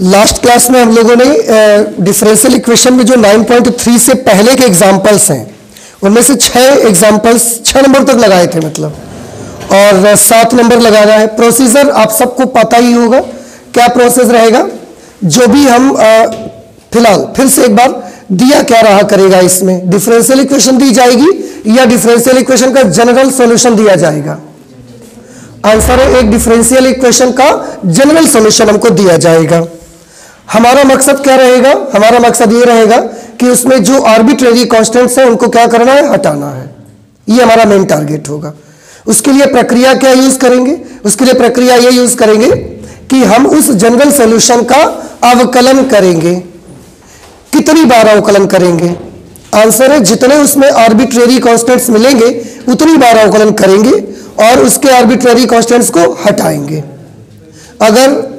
Last class में हम लोगों ने डिफरेंशियल इक्वेशन में जो 9.3 से पहले के एग्जांपल्स हैं उनमें से 6 एग्जांपल्स 6 नंबर तक लगाए थे मतलब, और 7 नंबर लगाना है। प्रोसीजर आप सबको पता ही होगा क्या प्रोसेस रहेगा। जो भी हम फिलहाल फिर से एक बार दिया क्या रहा करेगा, इसमें डिफरेंशियल इक्वेशन दी जाएगी या डिफरेंशियल इक्वेशन का जनरल सॉल्यूशन दिया जाएगा। आंसर है एक डिफरेंशियल इक्वेशन का जनरल सॉल्यूशन हमको दिया जाएगा। हमारा मकसद क्या रहेगा? हमारा मकसद ये रहेगा कि उसमें जो आर्बिट्रेरी कांस्टेंट्स हैं उनको क्या करना है, हटाना है। ये हमारा मेन टारगेट होगा। उसके लिए प्रक्रिया क्या यूज करेंगे? उसके लिए प्रक्रिया ये यूज करेंगे कि हम उस जनरल सॉल्यूशन का अवकलन करेंगे। कितनी बार अवकलन करेंगे? आंसर है जितने उसमें आर्बिट्रेरी कांस्टेंट्स मिलेंगे उतनी बार अवकलन करेंगे और उसके आर्बिट्रेरी कांस्टेंट्स को हटाएंगे। अगर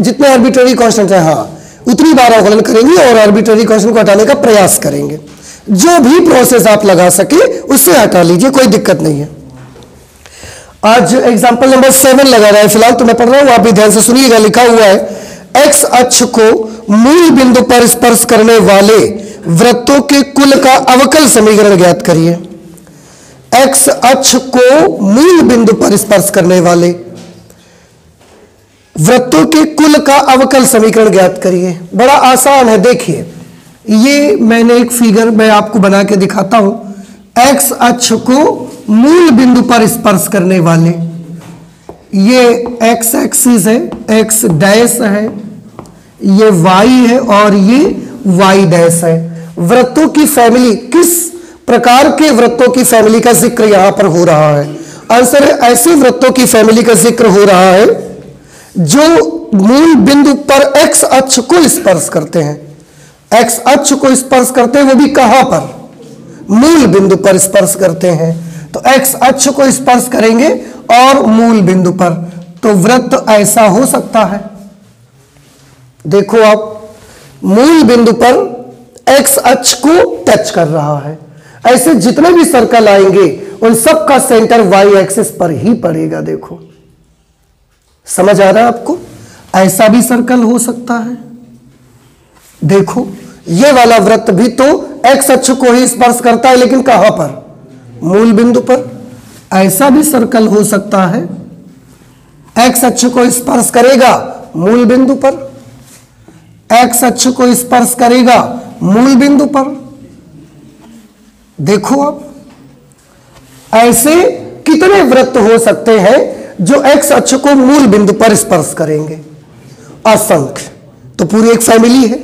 जितने आर्बिट्रेरी कांस्टेंट है उतनी बार अवकलन करेंगे और आर्बिट्रेरी कांस्टेंट को हटाने का प्रयास करेंगे। जो भी प्रोसेस आप लगा सके उससे हटा लीजिए, कोई दिक्कत नहीं है। आज एग्जांपल नंबर 7 लगा रहा है फिलहाल, तो मैं पढ़ रहा हूं, आप भी ध्यान से सुनिएगा। लिखा हुआ है एक्स अक्ष को मूल बिंदु पर स्पर्श करने वाले वृत्तों के कुल का अवकल समीकरण ज्ञात करिए। एक्स अक्ष को मूल बिंदु पर स्पर्श करने वाले वृत्तों के कुल का अवकल समीकरण ज्ञात करिए। बड़ा आसान है, देखिए ये मैंने एक फिगर मैं आपको बना के दिखाता हूं। एक्स अक्ष को मूल बिंदु पर स्पर्श करने वाले, ये एक्स एक्सिस है, एक्स डैश है, ये वाई है और ये वाई डैश है। वृत्तों की फैमिली, किस प्रकार के वृत्तों की फैमिली का जिक्र यहां पर हो रहा है? आंसर है ऐसे वृत्तों की फैमिली का जिक्र हो रहा है जो मूल बिंदु पर एक्स अक्ष को स्पर्श करते हैं। एक्स अक्ष को स्पर्श करते हैं, वो भी कहां पर? मूल बिंदु पर स्पर्श करते हैं। तो एक्स अक्ष को स्पर्श करेंगे और मूल बिंदु पर, तो वृत्त ऐसा हो सकता है। देखो आप, मूल बिंदु पर एक्स अक्ष को टच कर रहा है। ऐसे जितने भी सर्कल आएंगे उन सब का सेंटर वाई एक्सिस पर ही पड़ेगा। देखो, समझ आ रहा है आपको? ऐसा भी सर्कल हो सकता है। देखो, ये वाला वृत्त भी तो एक्स अक्ष को ही स्पर्श करता है, लेकिन कहां पर? मूल बिंदु पर। ऐसा भी सर्कल हो सकता है, एक्स अक्ष को स्पर्श करेगा मूल बिंदु पर, एक्स अक्ष को स्पर्श करेगा मूल बिंदु पर। देखो आप, ऐसे कितने वृत्त हो सकते हैं जो एक्स अक्ष को मूल बिंदु पर स्पर्श करेंगे? असंख्य। तो पूरी एक फैमिली है,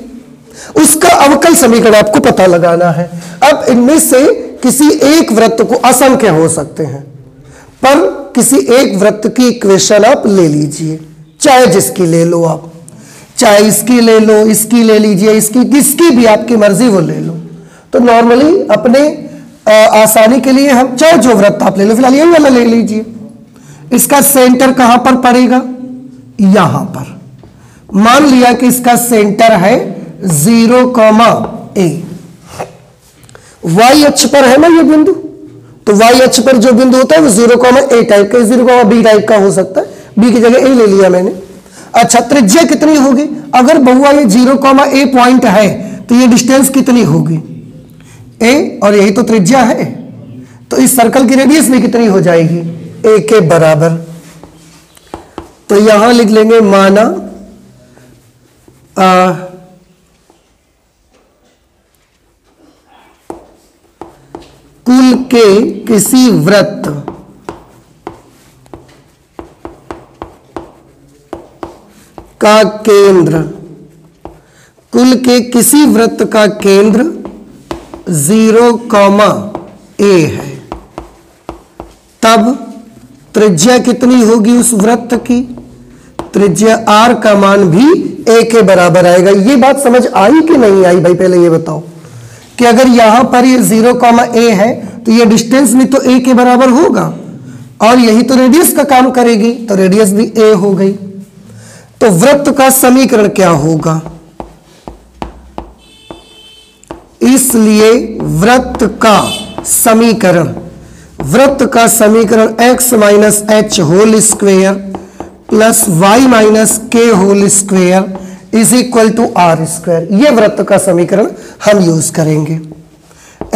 उसका अवकल समीकरण आपको पता लगाना है। अब इनमें से किसी एक वृत्त को, असंख्य हो सकते हैं, पर किसी एक वृत्त की इक्वेशन आप ले लीजिए, चाहे जिसकी ले लो आप, चाहे इसकी ले लो, इसकी ले लीजिए, इसकी, किसकी भी आपकी मर्जी वो ले लो। तो नॉर्मली अपने आसानी के लिए हम चाहे जो वृत्त आप ले लो, फिलहाल यही वाला ले लीजिए। इसका सेंटर कहां पर पड़ेगा? यहां पर। मान लिया कि इसका सेंटर है 0, a। वाई अक्ष पर है ना ये बिंदु, तो वाई अक्ष पर जो बिंदु होता है वो 0, a टाइप का, 0, b टाइप का हो सकता है। b की जगह a ले लिया मैंने। अच्छा, त्रिज्या कितनी होगी? अगर बहुआ ये 0, a पॉइंट है तो ये डिस्टेंस कितनी होगी? a, और यही तो त्रिज्या है, तो इस सर्कल की रेडियस भी कितनी हो जाएगी? a के बराबर। तो यहां लिख लेंगे माना कुल के किसी वृत्त का केंद्र, कुल के किसी वृत्त का केंद्र 0, a है, तब त्रिज्या कितनी होगी उस वृत्त की? त्रिज्या r का मान भी a के बराबर आएगा। ये बात समझ आई कि नहीं आई भाई? पहले ये बताओ कि अगर यहां पर ये 0, a है तो ये डिस्टेंस भी तो a के बराबर होगा और यही तो रेडियस का काम करेगी, तो रेडियस भी a हो गई। तो वृत्त का समीकरण क्या होगा? इसलिए वृत्त का समीकरण वृत्त का समीकरण x minus H whole square plus Y minus K whole square is equal to R square, ये वृत्त का समीकरण हम यूज करेंगे।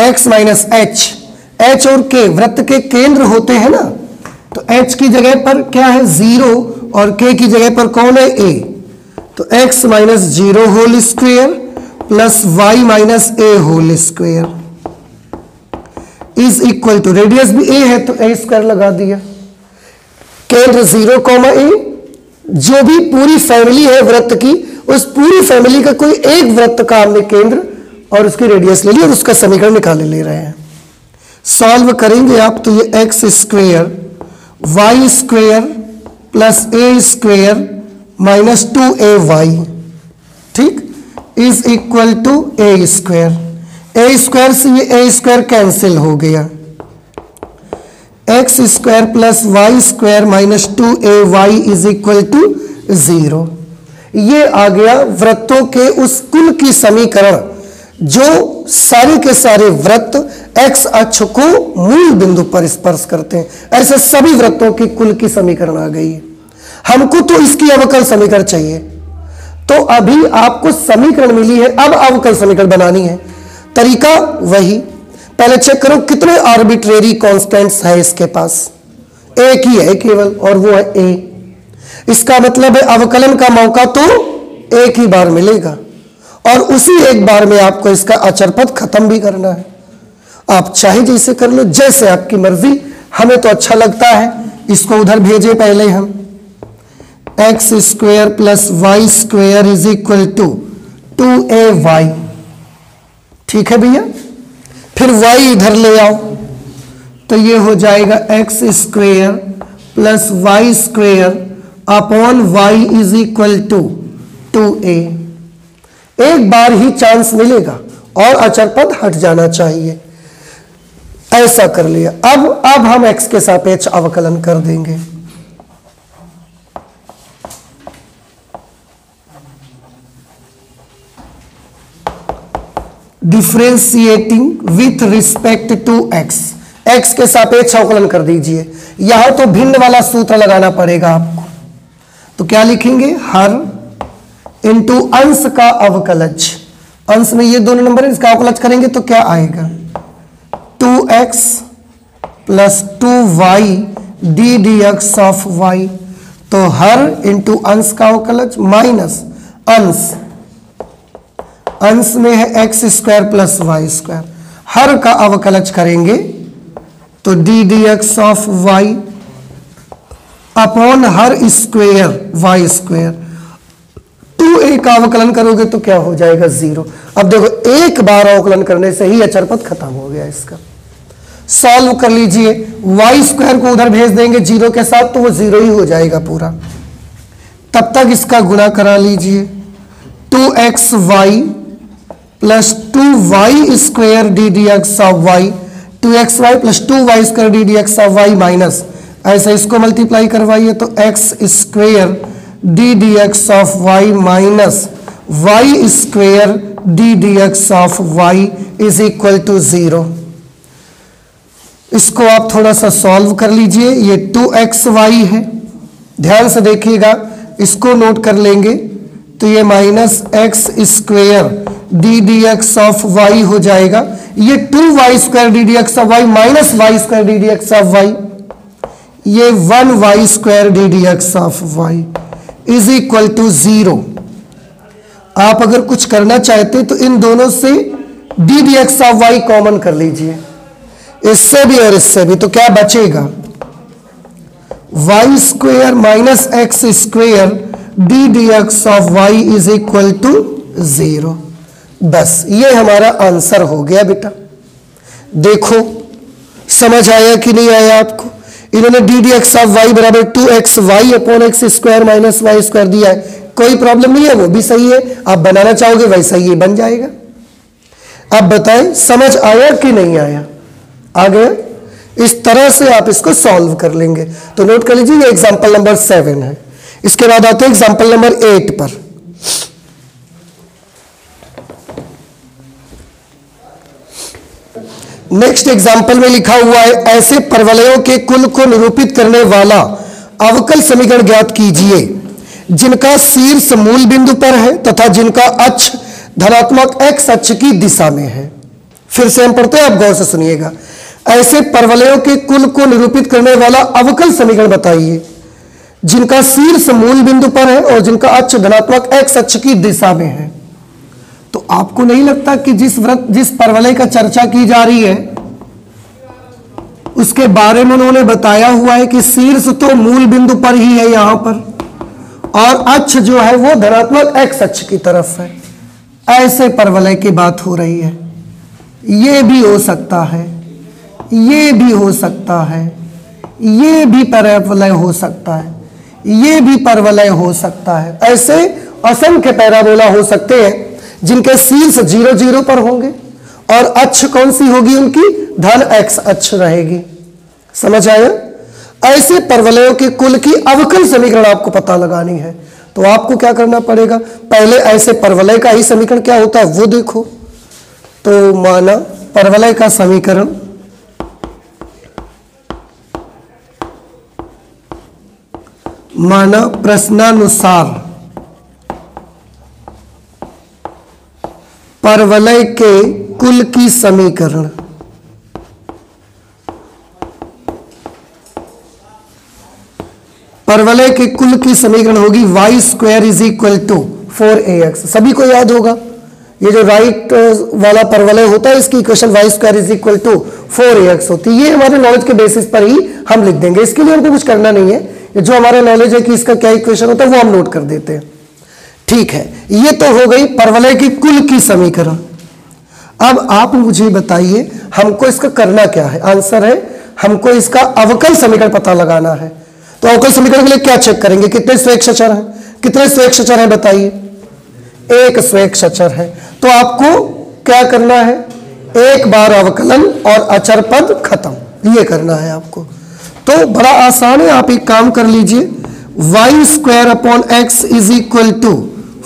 x माइनस एच और k वृत्त के केंद्र होते हैं ना, तो h की जगह पर क्या है 0 और k की जगह पर कौन है a, तो x minus 0 whole square plus Y minus A whole square is equal to, radius भी a है तो a स्क्वायर लगा दिया, केंद्र 0 कॉमा a, जो भी पूरी फैमिली है वृत्त की, उस पूरी फैमिली का कोई एक वृत्त का हमने केंद्र और उसकी रेडियस ले ली और उसका समीकरण निकाले ले रहे हैं। सॉल्व करेंगे आप तो ये X square Y square plus A square minus 2ay, ठीक, is equal to A square. A square से ये ए स्क्वायर कैंसिल हो गया, X square plus Y square minus 2ay is equal to 0। ये आ गया वृत्तों के उस कुल की समीकरण जो सारे के सारे वृत्त x अक्ष को मूल बिंदु पर स्पर्श करते हैं। ऐसे सभी वृत्तों की कुल की समीकरण आ गई है। हमको तो इसकी अवकल समीकरण चाहिए, तो अभी आपको समीकरण मिली है, अब अवकल समीकरण बनानी है। तरीका वही, पहले चेक करो कितने आर्बिट्रेरी कांस्टेंट्स है इसके पास, एक ही है केवल और वो है a। इसका मतलब है अवकलन का मौका तो एक ही बार मिलेगा और उसी एक बार में आपको इसका अचर पद खत्म भी करना है। आप चाहे जैसे कर लो, जैसे आपकी मर्जी, हमें तो अच्छा लगता है। इसको उधर भेजे पहले हम, x square plus y square is equal to 2ay, ठीक है भैया। फिर y इधर ले आओ तो ये हो जाएगा x square plus y square upon y is equal to 2a। एक बार ही चांस मिलेगा और अचर पद हट जाना चाहिए। ऐसा कर लिया। अब हम x के सापेक्ष अवकलन कर देंगे। Differentiating with respect to x, x के सापेक्ष अवकलन कर दीजिए। यहां तो भिन्न वाला सूत्र लगाना पड़ेगा आपको, तो क्या लिखेंगे, हर इंटू अंश का अवकलज, अंश में ये दोनों नंबर है, इसका अवकलज करेंगे तो क्या आएगा 2x plus 2y D D x of y। तो हर इंटू अंश का अवकलज माइनस अंश, अंश में है x square plus Y square, हर का अवकलज करेंगे तो D D x of Y upon हर स्क्वायर वाई स्क्वायर। 2a का अवकलन करोगे तो क्या हो जाएगा 0। अब देखो एक बार अवकलन करने से ही अचर पद खत्म हो गया इसका। सॉल्व कर लीजिए, वाई स्क्वायर को उधर भेज देंगे 0 के साथ तो वो 0 ही हो जाएगा पूरा। तब तक इसका गुणा करा लीजिए, 2xy plus 2y square d D x of y, 2xy plus 2y square d D x of y minus, ऐसा इसको मल्टीप्लाई करवाइए तो x square d D x of y minus y square d D x of y is equal to 0। इसको आप थोड़ा सा solve कर लीजिए। ये 2xy है, ध्यान से देखिएगा, इसको नोट कर लेंगे तो ये minus x square d D x of y हो जाएगा। ये 2y square d D x of y minus y square d D x of y, ये 1y square d D x of y is equal to 0। आप अगर कुछ करना चाहते तो इन दोनों से d D x of y common कर लीजिए, इससे भी और इससे भी, तो क्या बचेगा y square minus x square d D x of y is equal to 0। बस ये हमारा आंसर हो गया बेटा। देखो समझ आया कि नहीं आया आपको। इन्होंने d D x of y बराबर 2xy upon x square minus y square दिया है, कोई प्रॉब्लम नहीं है, वो भी सही है। आप बनाना चाहोगे वैसा ही बन जाएगा। अब बताएं समझ आया कि नहीं आया, आ गया। इस तरह से आप इसको सॉल्व कर लेंगे। तो नोट कर लीजिए, ये एग्जांपल नंबर 7 है। इसके बाद आते हैं एग्जांपल नंबर 8 पर। नेक्स्ट एग्जाम्पल में लिखा हुआ है, ऐसे परवलयों के कुल को निरूपित करने वाला अवकल समीकरण ज्ञात कीजिए जिनका शीर्ष मूल बिंदु पर है तथा जिनका अक्ष धनात्मक x अक्ष की दिशा में है। फिर से हम पढ़ते हैं, आप गौर से सुनिएगा। ऐसे परवलयों के कुल को निरूपित करने वाला अवकल समीकरण बताइए जिनका शीर्ष मूल बिंदु पर है और जिनका अक्ष धनात्मक x अक्ष की दिशा में है। तो आपको नहीं लगता कि जिस परवलय का चर्चा की जा रही है उसके बारे में उन्होंने बताया हुआ है कि शीर्ष तो मूल बिंदु पर ही है यहां पर, और अक्ष जो है वो धनात्मक x अक्ष की तरफ है। ऐसे परवलय की बात हो रही है। ये भी हो सकता है, ये भी हो सकता है, ये भी परवलय हो सकता है, ये भी परवलय हो सकता है। ऐसे असंख्य पैराबोला हो सकते हैं जिनके शीर्ष 0 0 पर होंगे और अक्ष कौन सी होगी उनकी, धन x अक्ष रहेगी। समझ आया? ऐसे परवलयों के कुल की अवकल समीकरण आपको पता लगानी है। तो आपको क्या करना पड़ेगा, पहले ऐसे परवलय का ही समीकरण क्या होता है वो देखो। तो माना परवलय का समीकरण माना प्रश्नानुसार परवलय के कुल की समीकरण परवलय के कुल की समीकरण होगी y square is equal to 4ax। सभी को याद होगा ये जो राइट वाला परवलय होता है इसकी equation y square is equal to 4ax होती है। ये हमारे नॉलेज के बेसिस पर ही हम लिख देंगे, इसके लिए हमको कुछ करना नहीं है। ये जो हमारा नॉलेज है कि इसका क्या इक्वेशन होता है वो हम नोट कर देते हैं। ठीक है, ये तो हो गई परवलय की कुल की समीकरण। अब आप मुझे बताइए हमको इसका करना क्या है। आंसर है हमको इसका अवकल समीकरण पता लगाना है। तो अवकल समीकरण के लिए क्या चेक करेंगे, कितने स्वेच्छा अचर हैं, कितने स्वेच्छा अचर हैं बताइए, एक स्वेच्छा अचर है। तो आपको क्या करना है, एक बार अवकलन और अचर पद खत्म, ये करना है आपको। तो बड़ा आसान है, आप एक काम कर लीजिए, y square upon x is equal to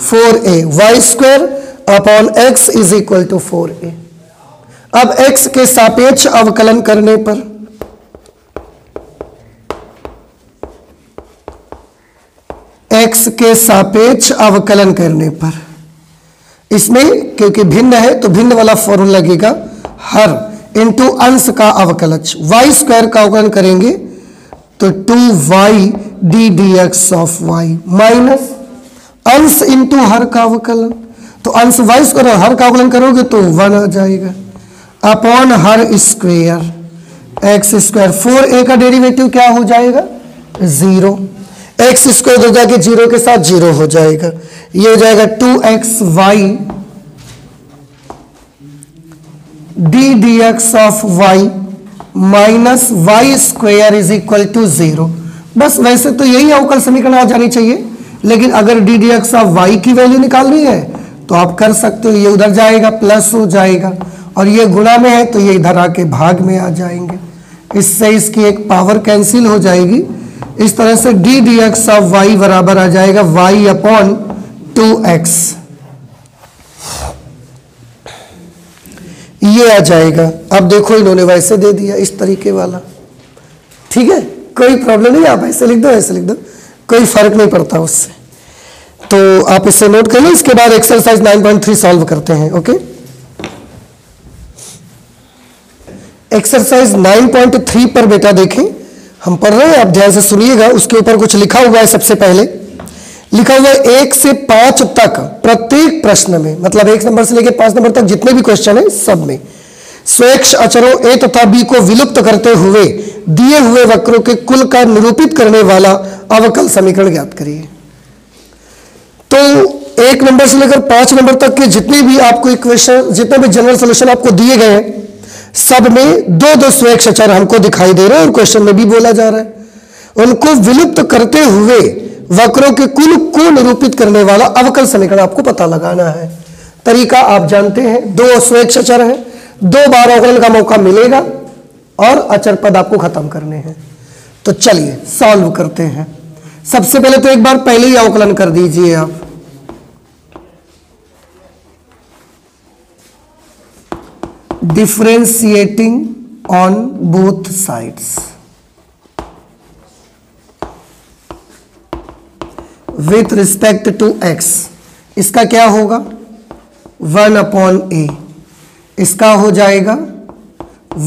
4a, y square upon x is equal to 4a। अब x के सापेक्ष अवकलन करने पर x के सापेक्ष अवकलन करने पर इसमें क्योंकि भिन्न है तो भिन्न वाला फॉर्मूला लगेगा, हर इंटू अंश का अवकलज। y स्क्वायर का अवकलन करेंगे तो 2y D D x of y minus अंश इंटू हर का अवकलन, तो अंश y स्क्वायर हर का अवकलन करोगे तो 1 आ जाएगा, अपॉन हर स्क्वायर एक्स स्क्वायर। 4a का डेरिवेटिव क्या हो जाएगा, 0। एक्स स्क्वायर हो जाके 0 के साथ 0 हो जाएगा, ये हो जाएगा 2xy d D x of y minus y square is equal to 0। बस वैसे तो यही अवकल समीकरण आ जानी चाहिए, लेकिन अगर d D x of y की वैल्यू निकालनी है तो आप कर सकते हो। ये उधर जाएगा प्लस हो जाएगा और ये गुणा में है तो ये इधर आके भाग में आ जाएंगे, इससे इसकी एक पावर कैंसिल हो जाएगी। इस तरह से d D x of y बराबर आ जाएगा वाई अपॉन 2x, ये आ जाएगा। अब देखो इन्होंने वैसे दे दिया इस तरीके वाला, ठीक है, कोई प्रॉब्लम नहीं, आप ऐसे लिख दो ऐसे लिख दो, कोई फर्क नहीं पड़ता उससे। तो आप इसे नोट कर लो। इसके बाद एक्सरसाइज 9.3 सॉल्व करते हैं। ओके, एक्सरसाइज 9.3 पर बेटा देखें, हम पढ़ रहे हैं, आप ध्यान से सुनिएगा। उसके ऊपर कुछ लिखा हुआ है। सबसे पहले लिखा हुआ है 1 से 5 तक प्रत्येक प्रश्न में, मतलब 1 नंबर से लेकर 5 नंबर तक जितने भी क्वेश्चन है सब में स्वेच्छ अचरों a तथा b को विलुप्त करते हुए दिए हुए वक्रों के कुल का निरूपित करने वाला अवकल समीकरण ज्ञात करिए। तो 1 नंबर से लेकर 5 नंबर तक के जितने भी आपको इक्वेशन, जितने भी जनरल सॉल्यूशन आपको दिए गए हैं, सब में 2-2 स्वेच्छ अचर हमको दिखाई दे रहे हैं और क्वेश्चन में भी बोला जा रहा है। उनको विलुप्त करते हुए वक्रों के कुल को निरूपित करने वाला अवकल समीकरण आपको पता लगाना है। तरीका आप जानते हैं, 2 स्वेच्छ अचर हैं, 2 बार अवकलन का मौका मिलेगा और अचर पद आपको खत्म करने हैं। तो चलिए सॉल्व करते हैं। सबसे पहले तो एक बार पहले ही अवकलन कर दीजिए आप। Differentiating on both sides with respect to x. इसका क्या होगा 1/a, इसका हो जाएगा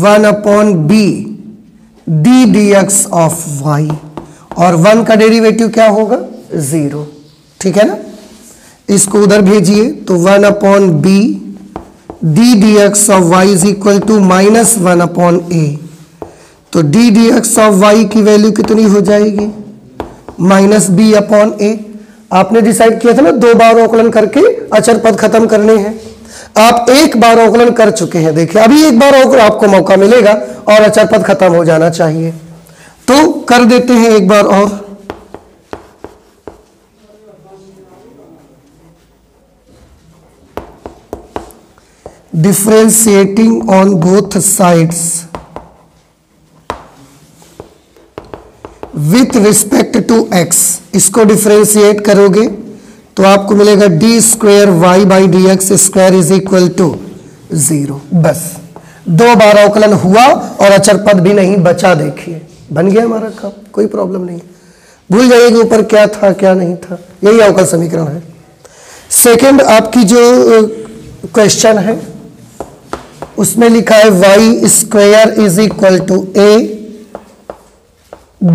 1/b d dx of y, और 1 का डेरिवेटिव क्या होगा 0। ठीक है ना, इसको उधर भेजिए तो 1/b d dx of y is equal to -1/a। तो d dx ऑफ y की वैल्यू कितनी हो जाएगी -b/a। आपने डिसाइड किया था ना 2 बार अवकलन करके अचर पद खत्म करने हैं, आप 1 बार अवकलन कर चुके हैं। देखिए अभी 1 बार और आपको मौका मिलेगा और अचर पद खत्म हो जाना चाहिए, तो कर देते हैं 1 बार और। Differentiating on both sides with respect to x, इसको डिफरेंशिएट करोगे तो आपको मिलेगा d² y by d x square is equal to 0। बस 2 बार अवकलन हुआ और अचर पद भी नहीं बचा। देखिए बन गया हमारा काम, कोई प्रॉब्लम नहीं। भूल जाइए कि ऊपर क्या था क्या नहीं था, यही अवकल समीकरण है। सेकंड आपकी जो क्वेश्चन है उसमें लिखा है y² is equal to a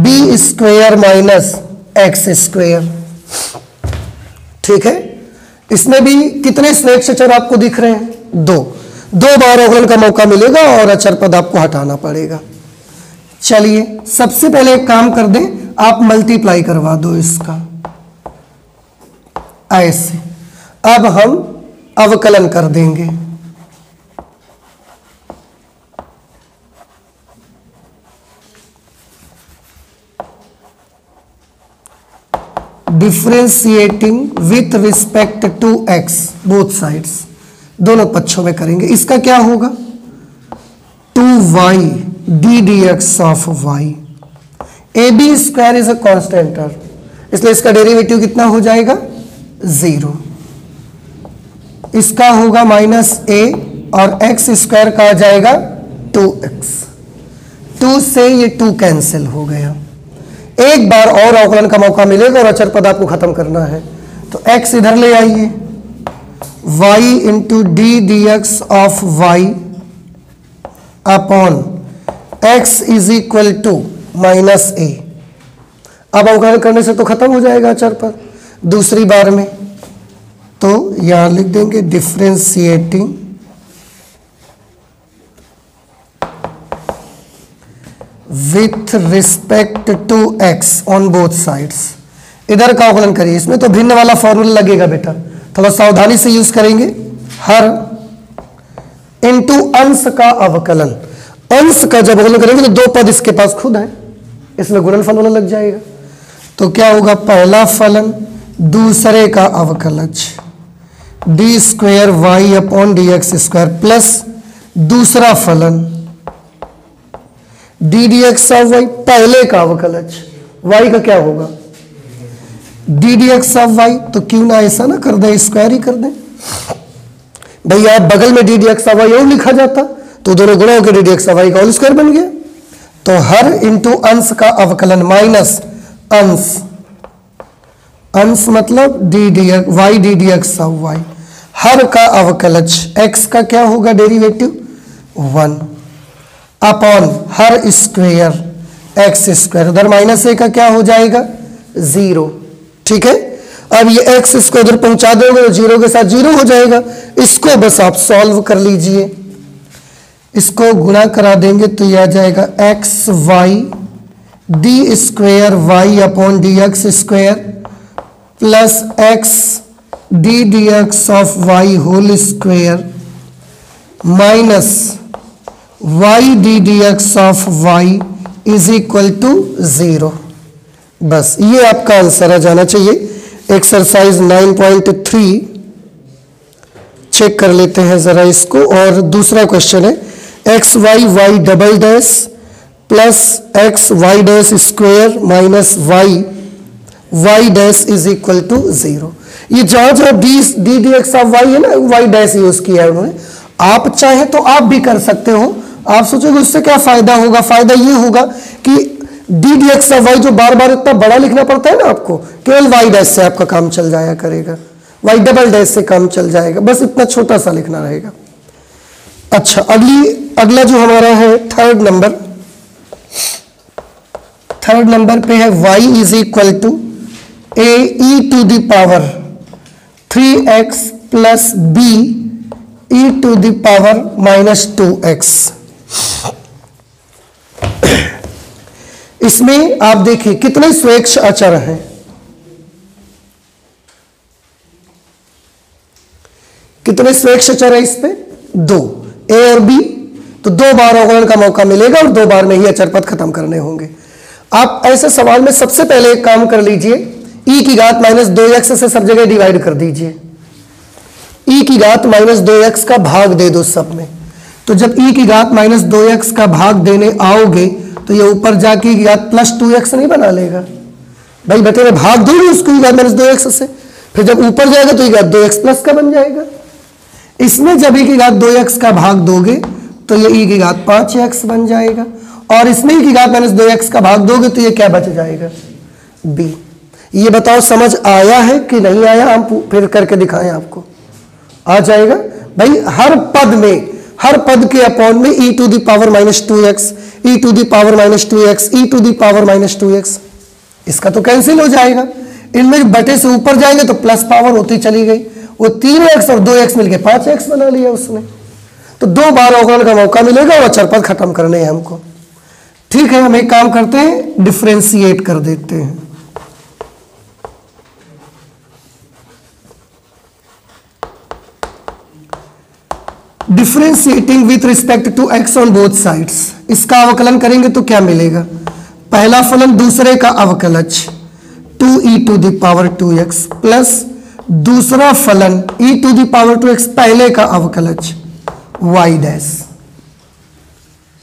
b² minus x²। ठीक है, इसमें भी कितने स्नेक्स अचर आपको दिख रहे हैं 2 बार अवकलन का मौका मिलेगा और अचर पद आपको हटाना पड़ेगा। चलिए सबसे पहले एक काम कर दें, आप मल्टीप्लाई करवा दो इसका ऐसे। अब हम अवकलन कर देंगे। Differentiating with respect to x both sides, दोनों पक्षों में करेंगे। इसका क्या होगा 2y d dx of y। ab² is a constant, इसलिए इसका डेरिवेटिव कितना हो जाएगा 0। इसका होगा -a और x² का आ जाएगा 2x। 2 से ये 2 कैंसिल हो गया। 1 बार और अवकलन का मौका मिलेगा और अचर पद आपको खत्म करना है, तो x इधर ले आइए, y into d dx of y upon x is equal to -a। अब अवकलन करने से तो खत्म हो जाएगा अचर पद। दूसरी बार में तो यहां लिख देंगे differentiating with respect to x on both sides. इधर का अवकलन करिए, इसमें तो भिन्न वाला फॉर्मूला लगेगा बेटा, थोड़ा सावधानी से यूज करेंगे। हर इंटू अंश का अवकलन, अंश का जब अवकलन करेंगे तो 2 पद इसके पास खुद है, इसमें गुणनफल होने लग जाएगा। तो क्या होगा पहला फलन दूसरे का अवकलज d² y upon d x square plus दूसरा फलन d dx ऑफ y पहले का अवकलज y का क्या होगा d dx ऑफ y। तो क्यों ना ऐसा ना कर दें, स्क्वायर ही कर दें भैया। बगल में d dx ऑफ y और लिखा जाता तो दोनों गुणा होकर d dx ऑफ y का होल स्क्वायर बन गया। तो हर इंटू अंश का अवकलन माइनस अंश, अंश मतलब y d dx of y, हर का अवकलज x का क्या होगा डेरिवेटिव 1 अपॉन हर स्क्वायर x², उधर -a का क्या हो जाएगा 0। ठीक है, अब ये x इसको उधर पहुंचा दोगे तो 0 के साथ 0 हो जाएगा। इसको बस आप सॉल्व कर लीजिए, इसको गुणा करा देंगे तो यह आ जाएगा xy d² y upon d x square plus x d dx of y whole square minus y d dx of y is equal to 0। बस ये आपका आंसर आ जाना चाहिए। एक्सरसाइज 9.3 चेक कर लेते हैं जरा इसको। और दूसरा क्वेश्चन है x y double dash plus x y dash square minus y dash is equal to 0। ये जहां डी एक्स ऑफ वाई है ना, वाई डैश यूज किया है उन्होंने। आप चाहें तो आप भी कर सकते हो। आप सोचोगे उससे क्या फायदा होगा, फायदा ये होगा कि d D x of y जो बार बार इतना बड़ा लिखना पड़ता है ना आपको, केवल वाई डैश से आपका काम चल जाया करेगा, वाई डबल डैश से काम चल जाएगा, बस इतना छोटा सा लिखना रहेगा। अच्छा, अगला जो हमारा है थर्ड नंबर पे है y is equal to a e to the power 3x plus b e to the power minus 2x। इसमें आप देखिए कितने स्वेच्छ अचर हैं, कितने स्वेच्छ अचर है इस पे, 2, ए और बी, तो 2 बार अवकलन का मौका मिलेगा और 2 बार में ही अचर पद खत्म करने होंगे। आप ऐसे सवाल में सबसे पहले एक काम कर लीजिए, e की घात माइनस 2x से सब जगह डिवाइड कर दीजिए, e की घात माइनस 2x का भाग दे दो सब में। तो जब e की घात माइनस 2x का भाग देने आओगे तो ये ऊपर जाके e की घात प्लस 2x नहीं बना लेगा भाई, बेटे में भाग दोगे उसको e की घात माइनस 2x से, फिर जब ऊपर जाएगा तो e की घात 2x प्लस का बन जाएगा। इसमें जब e की घात 2x का भाग दोगे तो ये e की घात 5x बन जाएगा, और इसमें e की घात माइनस 2x का भाग दोगे तो ये क्या बच जाएगा, b। ये बताओ समझ आया है कि नहीं आया, हम फिर करके दिखाएं आपको, आ जाएगा भाई। हर पद के अपॉन में e to the power minus 2x, e to the power minus 2x, e to the power minus 2x, इसका तो कैंसिल हो जाएगा। इनमें बटे से ऊपर जाएंगे तो प्लस पावर होती चली गई, वो 3x और 2x मिलके 5x बना लिया उसने। तो 2 बार अवकलन का मौका मिलेगा और अचर पद खत्म करने हैं हमको। ठीक है, हम एक काम करते हैं, डिफरेंशिएट कर देते हैं। Differentiating with respect to x on both sides, इसका अवकलन करेंगे तो क्या मिलेगा, पहला फलन दूसरे का अवकलज 2e to the power 2x plus दूसरा फलन e to the power 2x पहले का अवकलज y डैश।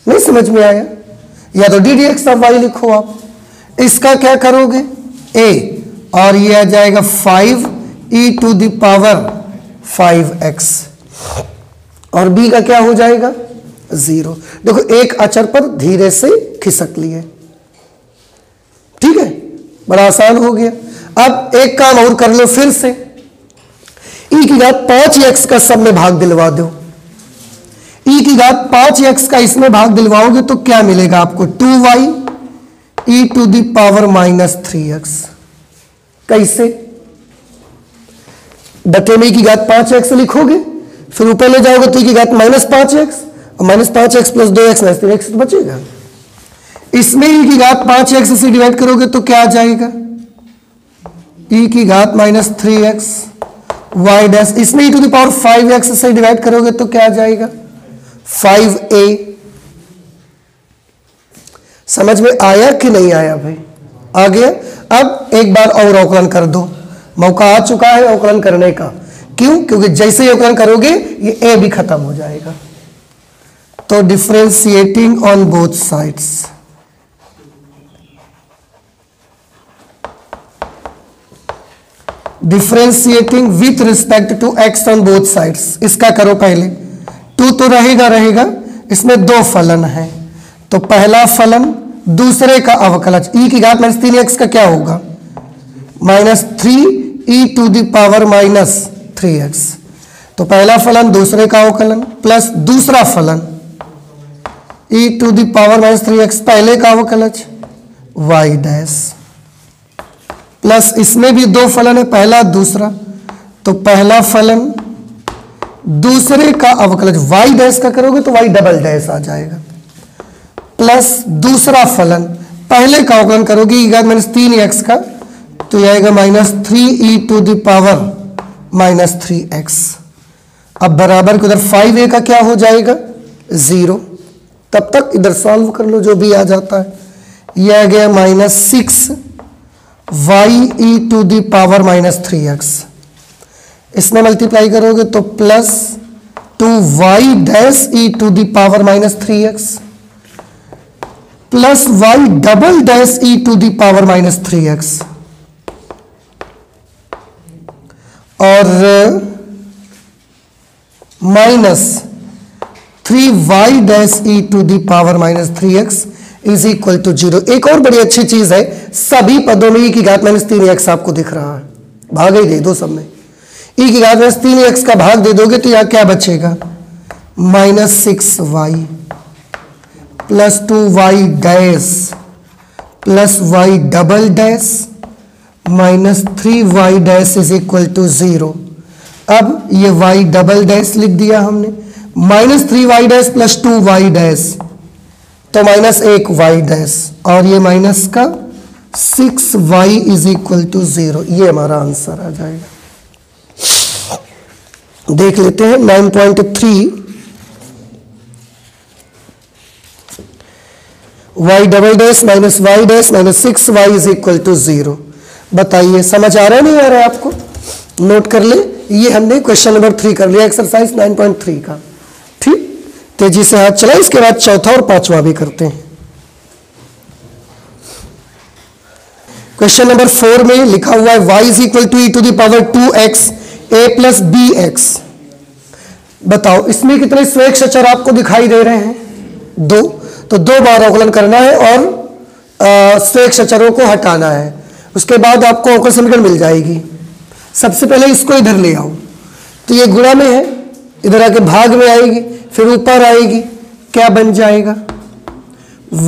नहीं समझ में आया, या तो D D x of y लिखो आप, इसका क्या करोगे a, और ये आ जाएगा 5e to the power 5x, और b का क्या हो जाएगा 0। देखो एक अचर पर धीरे से खिसक लिए, ठीक है, बड़ा आसान हो गया। अब एक काम और कर लो फिर से, e की घात 5x का सब में भाग दिलवा दो, e की घात 5x का इसमें भाग दिलवाओगे तो क्या मिलेगा आपको 2y e to the power minus 3x। कैसे, बटे में e की घात 5x लिखोगे, फिर ऊपर ले जाओगे तो e की घात माइनस 5x, और minus 5x plus 2x minus 3x तो बचेगा। इसमें e की घात 5x से डिवाइड करोगे तो क्या आ जाएगा e की घात माइनस 3x y डैश, इसमें e to the power 5x से डिवाइड करोगे तो क्या आ जाएगा 5a। समझ में आया कि नहीं आया भाई, आ गया। अब एक बार और अवकलन कर दो, मौका आ चुका है अवकलन करने का, क्यों, क्योंकि जैसे ही अवकलन करोगे ये a भी खत्म हो जाएगा। तो differentiating on both sides, differentiating with respect to x on both sides, इसका करो पहले। 2 तो रहेगा, इसमें 2 फलन है, तो पहला फलन दूसरे का अवकलज e की घात माइनस 3x का क्या होगा minus 3e to the power minus 3x। तो पहला फलन दूसरे का अवकलन प्लस दूसरा फलन e to the power minus 3x पहले का अवकलज y डैश, प्लस इसमें भी 2 फलन है, पहला दूसरा, तो पहला फलन दूसरे का अवकलज y डैश का करोगे तो y डबल डैश आ जाएगा, प्लस दूसरा फलन पहले का अवकलन करोगे e घात माइनस 3x का तो यह आएगा minus 3e to the power minus 3x। अब बराबर के उधर 5a का क्या हो जाएगा 0। तब तक इधर सॉल्व कर लो जो भी आ जाता है, यह आ गया minus 6y e to the power minus 3x। इसमें मल्टीप्लाई करोगे तो plus 2y dash e to the power minus 3x plus y double dash e to the power minus 3x, और minus 3y dash e to the power minus 3x is equal to 0। एक और बड़ी अच्छी चीज है, सभी पदों में e की घात माइनस 3x आपको दिख रहा है, भाग ही दे दो सब में, e की घात माइनस 3x का भाग दे दोगे तो यहां क्या बचेगा, minus 6y plus 2y dash plus y double dash minus 3y dash is equal to 0। अब ये y डबल डैश लिख दिया हमने, minus 3y dash plus 2y dash तो माइनस 1y डैश, और ये माइनस का 6y इज इक्वल टू 0। ये हमारा आंसर आ जाएगा। देख लेते हैं 9.3, y double dash minus y dash minus 6y is equal to 0। बताइए समझ आ रहा है नहीं आ रहा है आपको? नोट कर ले, ये हमने क्वेश्चन नंबर 3 कर लिया, एक्सरसाइज 9.3 का। ठीक, तेजी से हाथ चलाए, इसके बाद चौथा और पांचवा भी करते हैं। क्वेश्चन नंबर 4 में लिखा हुआ है y is equal to e to the power 2x a plus bx। बताओ इसमें कितने स्वेच्छ अचर आपको दिखाई दे रहे हैं? 2, तो 2 बार अवकलन करना है और स्वेच्छ अचरों को हटाना है, उसके बाद आपको अवकल समीकरण मिल जाएगी। सबसे पहले इसको इधर ले आओ, तो ये गुणा में है, इधर आके भाग में आएगी, फिर ऊपर आएगी, क्या बन जाएगा,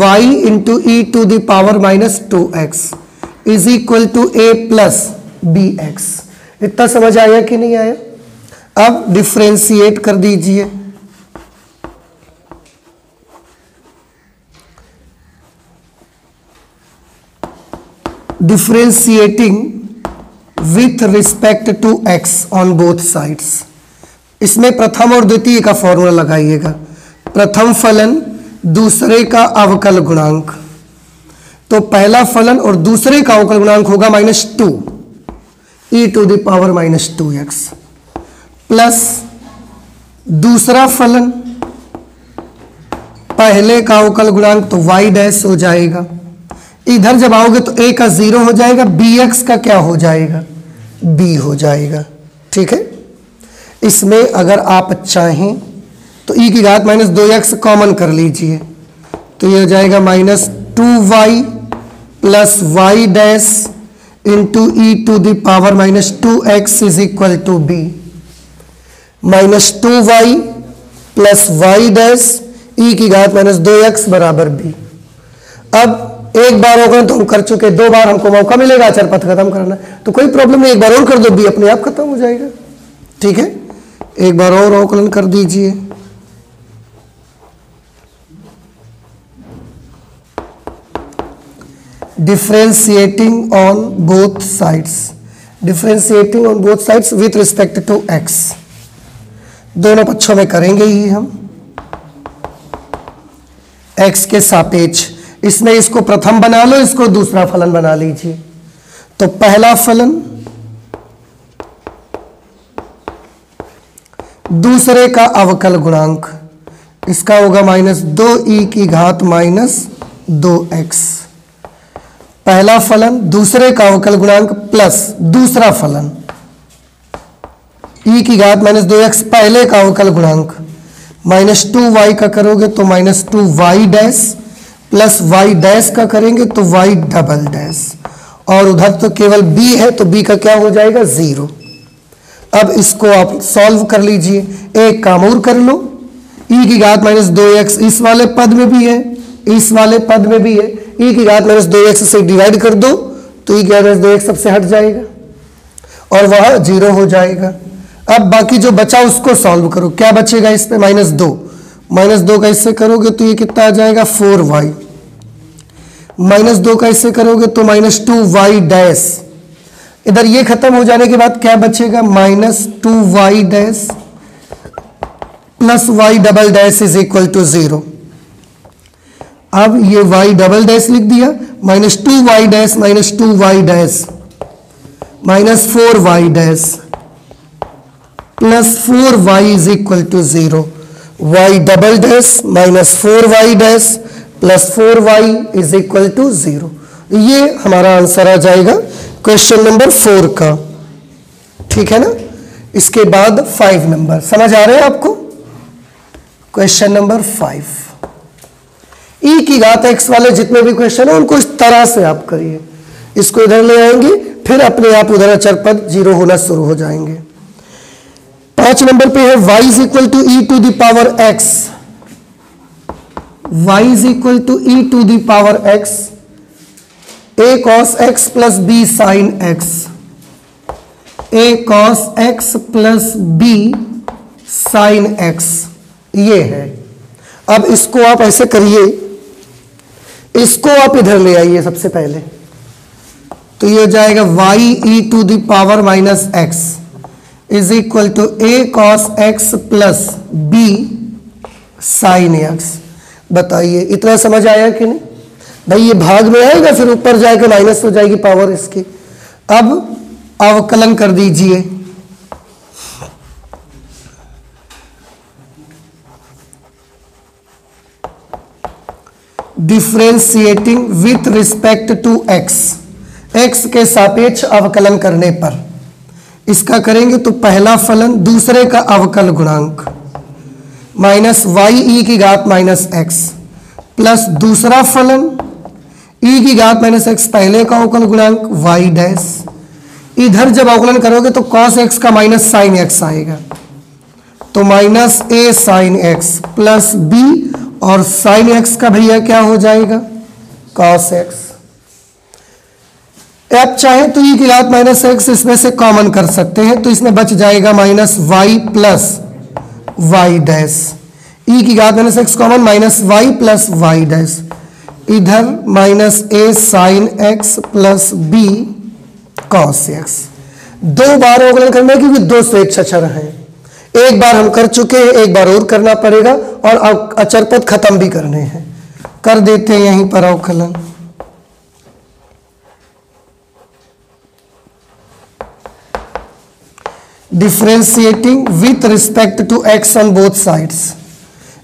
y into e to the power minus 2x is equal to a plus bx। इतना समझ आया कि नहीं आया? अब डिफ्रेंशिएट कर दीजिए, differentiating with respect to x on both sides. इसमें प्रथम और द्वितीय का फॉर्मूला लगाइएगा, प्रथम फलन दूसरे का अवकल गुणांक, तो पहला फलन और दूसरे का अवकल गुणांक होगा -2 e to the power -2x plus दूसरा फलन पहले का अवकल गुणांक तो y डैश हो जाएगा, इधर जब आओगे तो a का 0 हो जाएगा, bx का क्या हो जाएगा, b हो जाएगा। ठीक है, इसमें अगर आप चाहें तो e की घात माइनस 2x कॉमन कर लीजिए, तो ये हो जाएगा -2y plus y dash into e to the power -2x is equal to b, -2y plus y dash e की घात -2x बराबर b। अब एक बार होगा तो हम कर चुके, 2 बार हमको मौका मिलेगा अचर पथ खत्म करना, तो कोई प्रॉब्लम नहीं, एक बार और कर दो, b अपने आप खत्म हो जाएगा। ठीक है, एक बार और अवकलन कर दीजिए, differentiating on both sides, differentiating on both sides with respect to x, दोनों पक्षों में करेंगे ही हम x के सापेक्ष। इसमें इसको प्रथम बना लो, इसको दूसरा फलन बना लीजिए, तो पहला फलन दूसरे का अवकल गुणांक, इसका होगा -2e की घात -2x, पहला फलन दूसरे का अवकल गुणांक प्लस दूसरा फलन e की घात -2x पहले का अवकल गुणांक, -2y का करोगे तो -2y dash plus y dash का करेंगे तो y डबल डैश, और उधर तो केवल b है तो b का क्या हो जाएगा, 0। अब इसको आप सॉल्व कर लीजिए, एक काम और कर लो, e की घात -2x इस वाले पद में भी है, इस वाले पद में भी है, e की घात -2x से डिवाइड कर दो तो e की घात -2x सबसे हट जाएगा और वह 0 हो जाएगा। अब बाकी जो बचा उसको सॉल्व करो, क्या बचेगा इस पे, -2 का इससे करोगे तो ये कितना आ जाएगा, 4y, -2 का इससे करोगे तो -2y डैश, इधर ये खत्म हो जाने के बाद क्या बचेगा, -2y dash plus y double dash is equal to 0। अब ये y डबल डैश लिख दिया, -2y dash -2y dash -4y dash plus 4y is equal to 0, y double dash -4y dash plus 4y is equal to 0। ये हमारा answer आ जाएगा question number 4 का। ठीक है ना, इसके बाद 5 नंबर, समझ आ रहे हैं आपको? Question number 5। ई की घात x वाले जितने भी क्वेश्चन है उनको इस तरह से आप करिए, इसको इधर ले आएंगे, फिर अपने आप उधर अचर पद 0 होना शुरू हो जाएंगे। 5 नंबर पे है y is equal to e to the power x, y is equal to e to the power x, a cos x plus b sin x, a cos x plus b sin x, ये है। अब इसको आप ऐसे करिए, इसको आप इधर ले आइए सबसे पहले, तो ये हो जाएगा y e to the power minus x is equal to a cos x plus b sin x। बताइए इतना समझ आया कि नहीं भाई? ये भाग में आएगा, फिर ऊपर जाके माइनस हो जाएगी पावर इसकी। अब अवकलन कर दीजिए, differentiating with respect to x, x के सापेक्ष अवकलन करने पर इसका करेंगे तो पहला फलन दूसरे का अवकल गुणांक माइनस वाई ई की घात माइनस एक्स प्लस दूसरा फलन ई की घात माइनस एक्स पहले का अवकल गुणांक वाई डैश। इधर जब अवकलन करोगे तो cos x का माइनस साइन एक्स आएगा, तो minus A sine X plus B, और साइन एक्स का भैया क्या हो जाएगा cos x। आप चाहे तो ई की घात माइनस एक्स इसमें से कॉमन कर सकते हैं, तो इसमें बच जाएगा minus Y plus Y dash, E की घात minus X common minus Y plus Y dash, इधर minus A sine X plus B cos x। दो बार अवकलन करना क्योंकि दो स्वेच्छ अचर हैं, एक बार हम कर चुके हैं, एक बार और करना पड़ेगा, और अचर पद खत्म भी करने हैं। कर देते हैं यहीं पर अवकलन, differentiating with respect to x on both sides.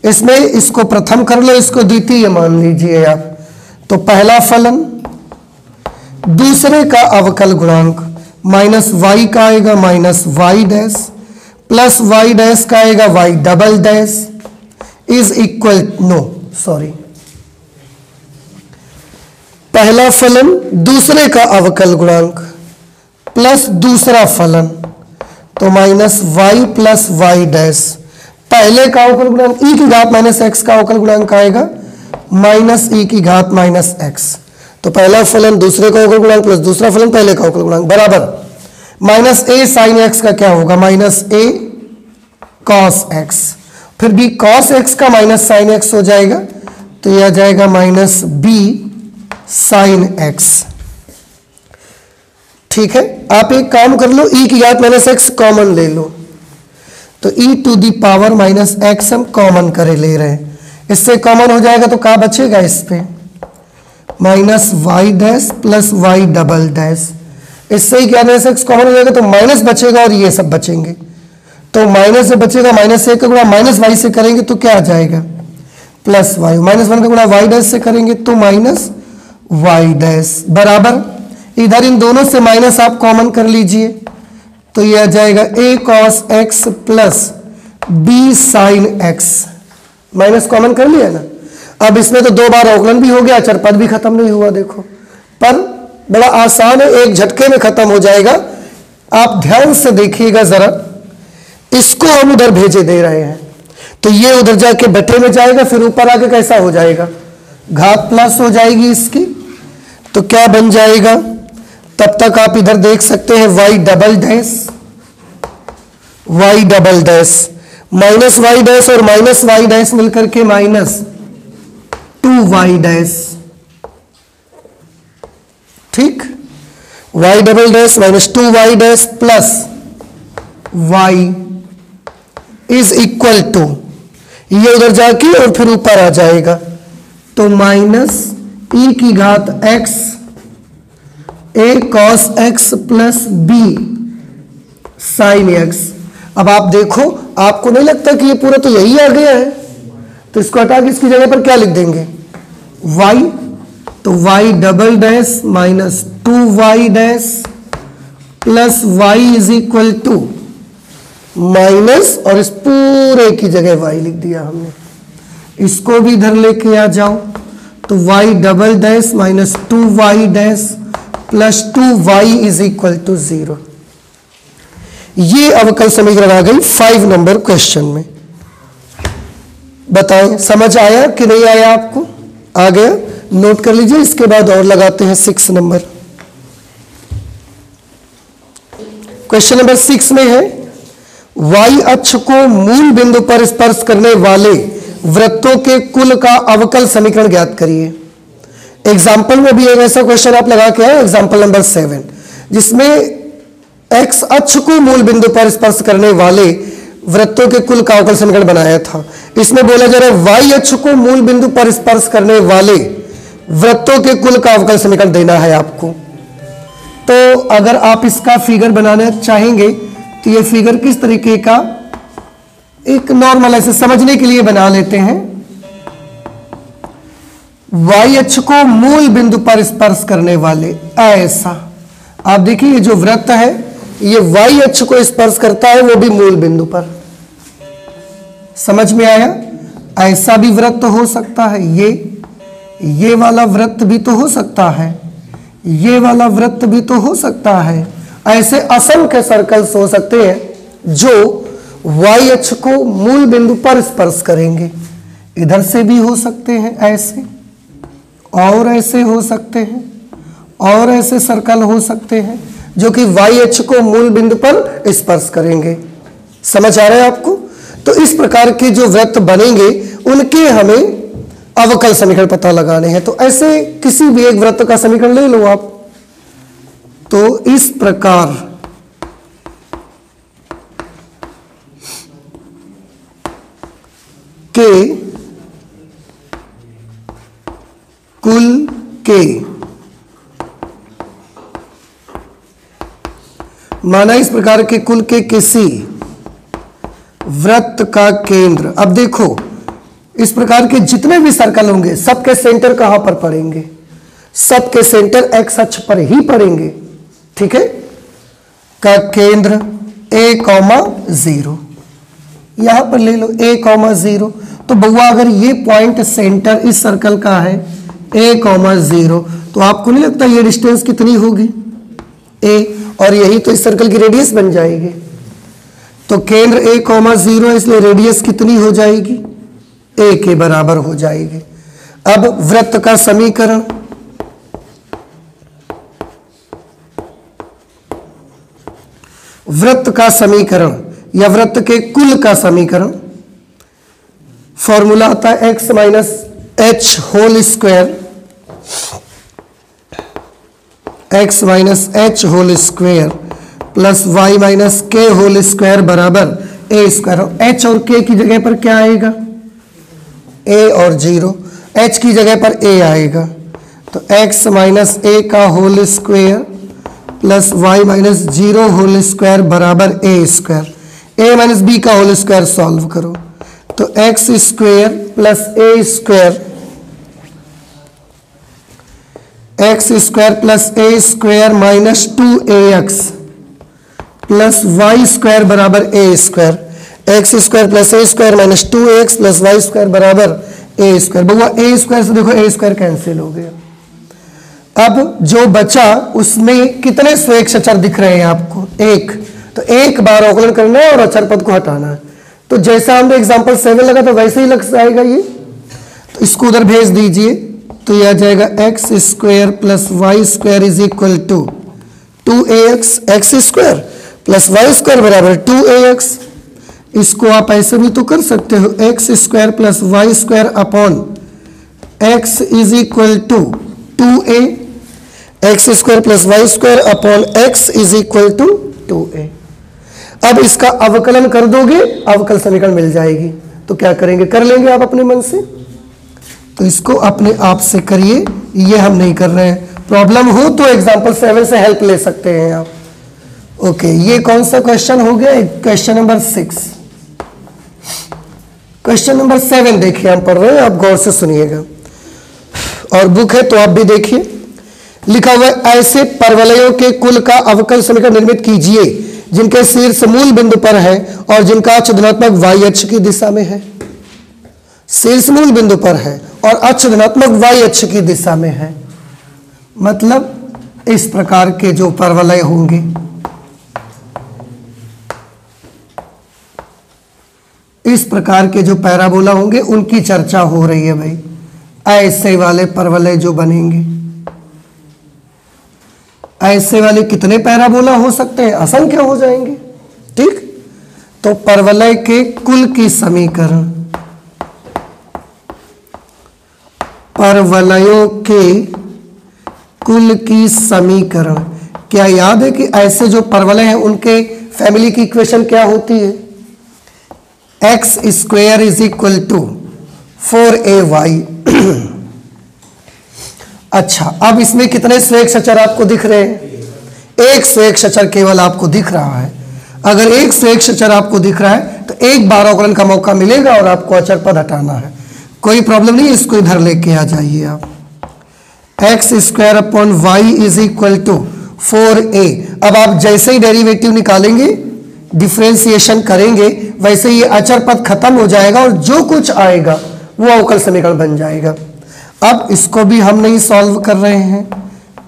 इसमें इसको प्रथम कर लो, इसको द्वितीय मान लीजिए आप, तो पहला फलन दूसरे का अवकल गुणांक माइनस वाई का आएगा minus y dash plus Y dash का आएगा y double dash is equal पहला फलन दूसरे का अवकल गुणांक प्लस दूसरा फलन, तो minus Y plus Y dash, पहले का अवकल गुणांक ई की घात माइनस एक्स का अवकल गुणांक आएगा माइनस ई की घात माइनस एक्स, तो पहला फलन दूसरे का अवकल गुणांक प्लस दूसरा फलन पहले का अवकल गुणांक बराबर माइनस ए साइन एक्स का क्या होगा माइनस ए कॉस एक्स, फिर बी कॉस एक्स का माइनस साइन एक्स हो जाएगा, तो यह आ जाएगा माइनस बी साइन एक्स। ठीक है, आप एक काम कर लो, ई की घात माइनस एक्स कॉमन ले लो, तो E to the power minus X हम कॉमन करे ले रहे हैं, इससे कॉमन हो जाएगा तो क्या बचेगा इस पे minus y dash plus y double dash, इससे ही क्या माइनस एक्स कॉमन हो जाएगा तो माइनस बचेगा और ये सब बचेंगे, तो माइनस से बचेगा माइनस एक का गुणा माइनस वाई से करेंगे तो क्या आ जाएगा प्लस वाई, माइनस वन का गुणा वाई डैश से करेंगे तो माइनस वाई डैश बराबर इधर इन दोनों से माइनस आप कॉमन कर लीजिए, तो यह आ जाएगा a cos x plus b sin x, minus common कर लिया ना। अब इसमें तो दो बार अवकलन भी हो गया, अचर पद भी खत्म नहीं हुआ, देखो पर बड़ा आसान है, एक झटके में खत्म हो जाएगा। आप ध्यान से देखिएगा जरा, इसको हम उधर भेजे दे रहे हैं, तो ये उधर जाके बटे में जाएगा, फिर ऊपर आके कैसा हो जाएगा घात प्लस हो जाएगी इसकी, तो क्या बन जाएगा, तब तक आप इधर देख सकते हैं y double dash minus y dash और माइनस वाई डैश मिलकर के माइनस 2y डैश, ठीक, y double dash minus 2y dash plus y is equal to, ये उधर जाके और फिर ऊपर आ जाएगा, तो माइनस ई की घात x a cos x plus b sin x। अब आप देखो, आपको नहीं लगता कि ये पूरा तो यही आ गया है, तो इसको हटा के इसकी जगह पर क्या लिख देंगे y, तो y double dash minus 2y dash plus y is equal to minus और इस पूरे की जगह y लिख दिया हमने। इसको भी इधर लेके आ जाओ तो y double dash minus 2y dash plus 2y is equal to 0। ये अवकल समीकरण आ गई 5 नंबर क्वेश्चन में। बताएं समझ आया कि नहीं आया आपको? आ गया? नोट कर लीजिए। इसके बाद और लगाते हैं 6 नंबर। क्वेश्चन नंबर 6 में है y अक्ष को मूल बिंदु पर स्पर्श करने वाले वृत्तों के कुल का अवकल समीकरण ज्ञात करिए। एग्जाम्पल में भी एक ऐसा क्वेश्चन आप लगा के आए, एग्जाम्पल नंबर 7, जिसमें x अक्ष को मूल बिंदु पर स्पर्श करने वाले वृत्तों के कुल का अवकल समीकरण बनाया था। इसमें बोला जा रहा है y अक्ष को मूल बिंदु पर स्पर्श करने वाले वृत्तों के कुल का अवकल समीकरण देना है आपको। तो अगर आप इसका फिगर बनाना चाहेंगे तो ये फिगर किस तरीके का, एक नॉर्मल ऐसे समझने के लिए बना लेते हैं। y अक्ष को मूल बिंदु पर स्पर्श करने वाले, ऐसा आप देखिए ये जो वृत्त है ये y अक्ष को स्पर्श करता है, वो भी मूल बिंदु पर। समझ में आया? ऐसा भी वृत्त हो सकता है, ये वाला वृत्त भी तो हो सकता है, ये वाला वृत्त भी तो हो सकता है। ऐसे असंख्य सर्कल्स हो सकते हैं जो y अक्ष को मूल बिंदु पर स्पर्श करेंगे। इधर से भी हो सकते हैं ऐसे, और ऐसे हो सकते हैं, और ऐसे सर्कल हो सकते हैं जो कि y अक्ष को मूल बिंदु पर स्पर्श करेंगे। समझ आ रहा है आपको? तो इस प्रकार के जो वृत्त बनेंगे उनके हमें अवकल समीकरण पता लगाने हैं। तो ऐसे किसी भी एक वृत्त का समीकरण ले लो आप। तो इस प्रकार के कुल के, माना इस प्रकार के कुल के किसी वृत्त का केंद्र। अब देखो इस प्रकार के जितने भी सर्कल होंगे सबके सेंटर कहां पर पड़ेंगे? सबके सेंटर x अक्ष पर ही पड़ेंगे। ठीक है? का केंद्र a,0 यहां पर ले लो a,0। तो बउआ अगर ये पॉइंट सेंटर इस सर्कल का है a,0, तो आपको नहीं लगता ये डिस्टेंस कितनी होगी? a, और यही तो इस सर्कल की रेडियस बन जाएगी। तो केंद्र a,0 इसलिए रेडियस कितनी हो जाएगी? a के बराबर हो जाएगी। अब वृत्त का समीकरण, वृत्त का समीकरण या वृत्त के कुल का समीकरण, फॉर्मूला आता है x minus h whole square, x minus h whole square plus y minus k whole square बराबर a स्क्वायर। h और k की जगह पर क्या आएगा? a और 0, h की जगह पर a आएगा। तो x माइनस a का whole square plus y minus 0 whole square बराबर a square. a minus b का होल स्क्वायर सॉल्व करो तो x square plus a square, x square plus a square minus 2ax plus y square बराबर a square. X square plus a square minus 2ax plus y square बराबर a square. बउआ a square से देखो a square cancel हो गया। अब जो बचा उसमें कितने स्वेच्छा अचर दिख रहे हैं आपको? एक। तो एक बार अवकलन करना है और अचर पद को हटाना है। तो जैसा हमने एग्जांपल 7 लगा तो वैसे ही लग जाएगा ये। तो इसको उधर भेज दीजिए तो यह आ जाएगा x square plus Y square is equal to 2ax, x square plus Y square बराबर 2ax। इसको आप ऐसे भी तो कर सकते हो, x square plus Y square upon x is equal to 2a, x square plus Y square upon x is equal to 2a। अब इसका अवकलन कर दोगे, अवकल समीकरण मिल जाएगी। तो क्या करेंगे? कर लेंगे आप अपने मन से। तो इसको अपने आप से करिए, ये हम नहीं कर रहे हैं। प्रॉब्लम हो तो एग्जांपल 7 से हेल्प ले सकते हैं आप। ओके, ये कौन सा क्वेश्चन हो गया? Question number 6। क्वेश्चन नंबर 7 देखिए, हम पढ़ रहे हैं, आप गौर से सुनिएगा और बुक है तो आप भी देखिए। लिखा हुआ है ऐसे परवलयों के कुल का अवकल समीकरण निर्मित कीजिए जिनके शीर्ष मूल बिंदु पर है और जिनका अक्ष धनात्मक y अक्ष की दिशा में है। शीर्ष मूल बिंदु पर है और अक्ष धनात्मक y अक्ष की दिशा में है, मतलब इस प्रकार के जो परवलय होंगे, इस प्रकार के जो पैराबोला होंगे उनकी चर्चा हो रही है भाई। ऐसे वाले परवलय जो बनेंगे, ऐसे वाले कितने पैराबोला हो सकते हैं? असंख्य हो जाएंगे। ठीक, तो परवलय के कुल की समीकरण, परवलयों के कुल की समीकरण, क्या याद है कि ऐसे जो परवलय हैं उनके फैमिली की इक्वेशन क्या होती है? X square is equal to 4ay। अच्छा, अब इसमें कितने स्वेग सचर आपको दिख रहे हैं? एक स्वेग सचर केवल आपको दिख रहा है। अगर एक स्वेग सचर आपको दिख रहा है तो एक बार अवकलन का मौका मिलेगा और आपको अचर पद हटाना है। कोई प्रॉब्लम नहीं, इसको इधर लेके आ जाइए आप। X square upon y is equal to 4a। अब आप जैसे ही डेरिवेटिव निकालेंगे, डिफरेंशिएशन करेंगे, वैसे ये अचर पद खत्म हो जाएगा और जो कुछ आएगा वो अवकल समीकरण बन जाएगा। अब इसको भी हम नहीं सॉल्व कर रहे हैं,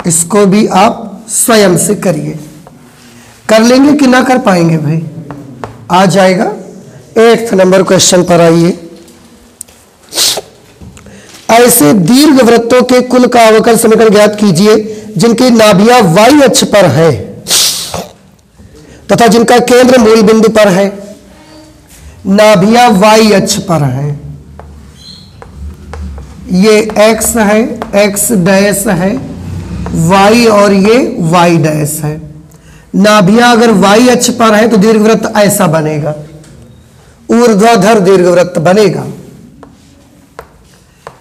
इसको भी आप स्वयं से करिए। कर लेंगे कि ना कर पाएंगे भाई? आ जाएगा। 8th नंबर क्वेश्चन पर आइए। ऐसे दीर्घ वृत्तों के कुल का अवकल समीकरण ज्ञात कीजिए जिनकी नाभियां y अक्ष पर है तथा जिनका केंद्र मूल बिंदु पर है। नाभियां y अक्ष पर है, ये x है, x डैश है, y और ये y डैश है। नाभियां अगर y अक्ष पर है तो दीर्घवृत्त ऐसा बनेगा, ऊर्ध्वाधर दीर्घवृत्त बनेगा।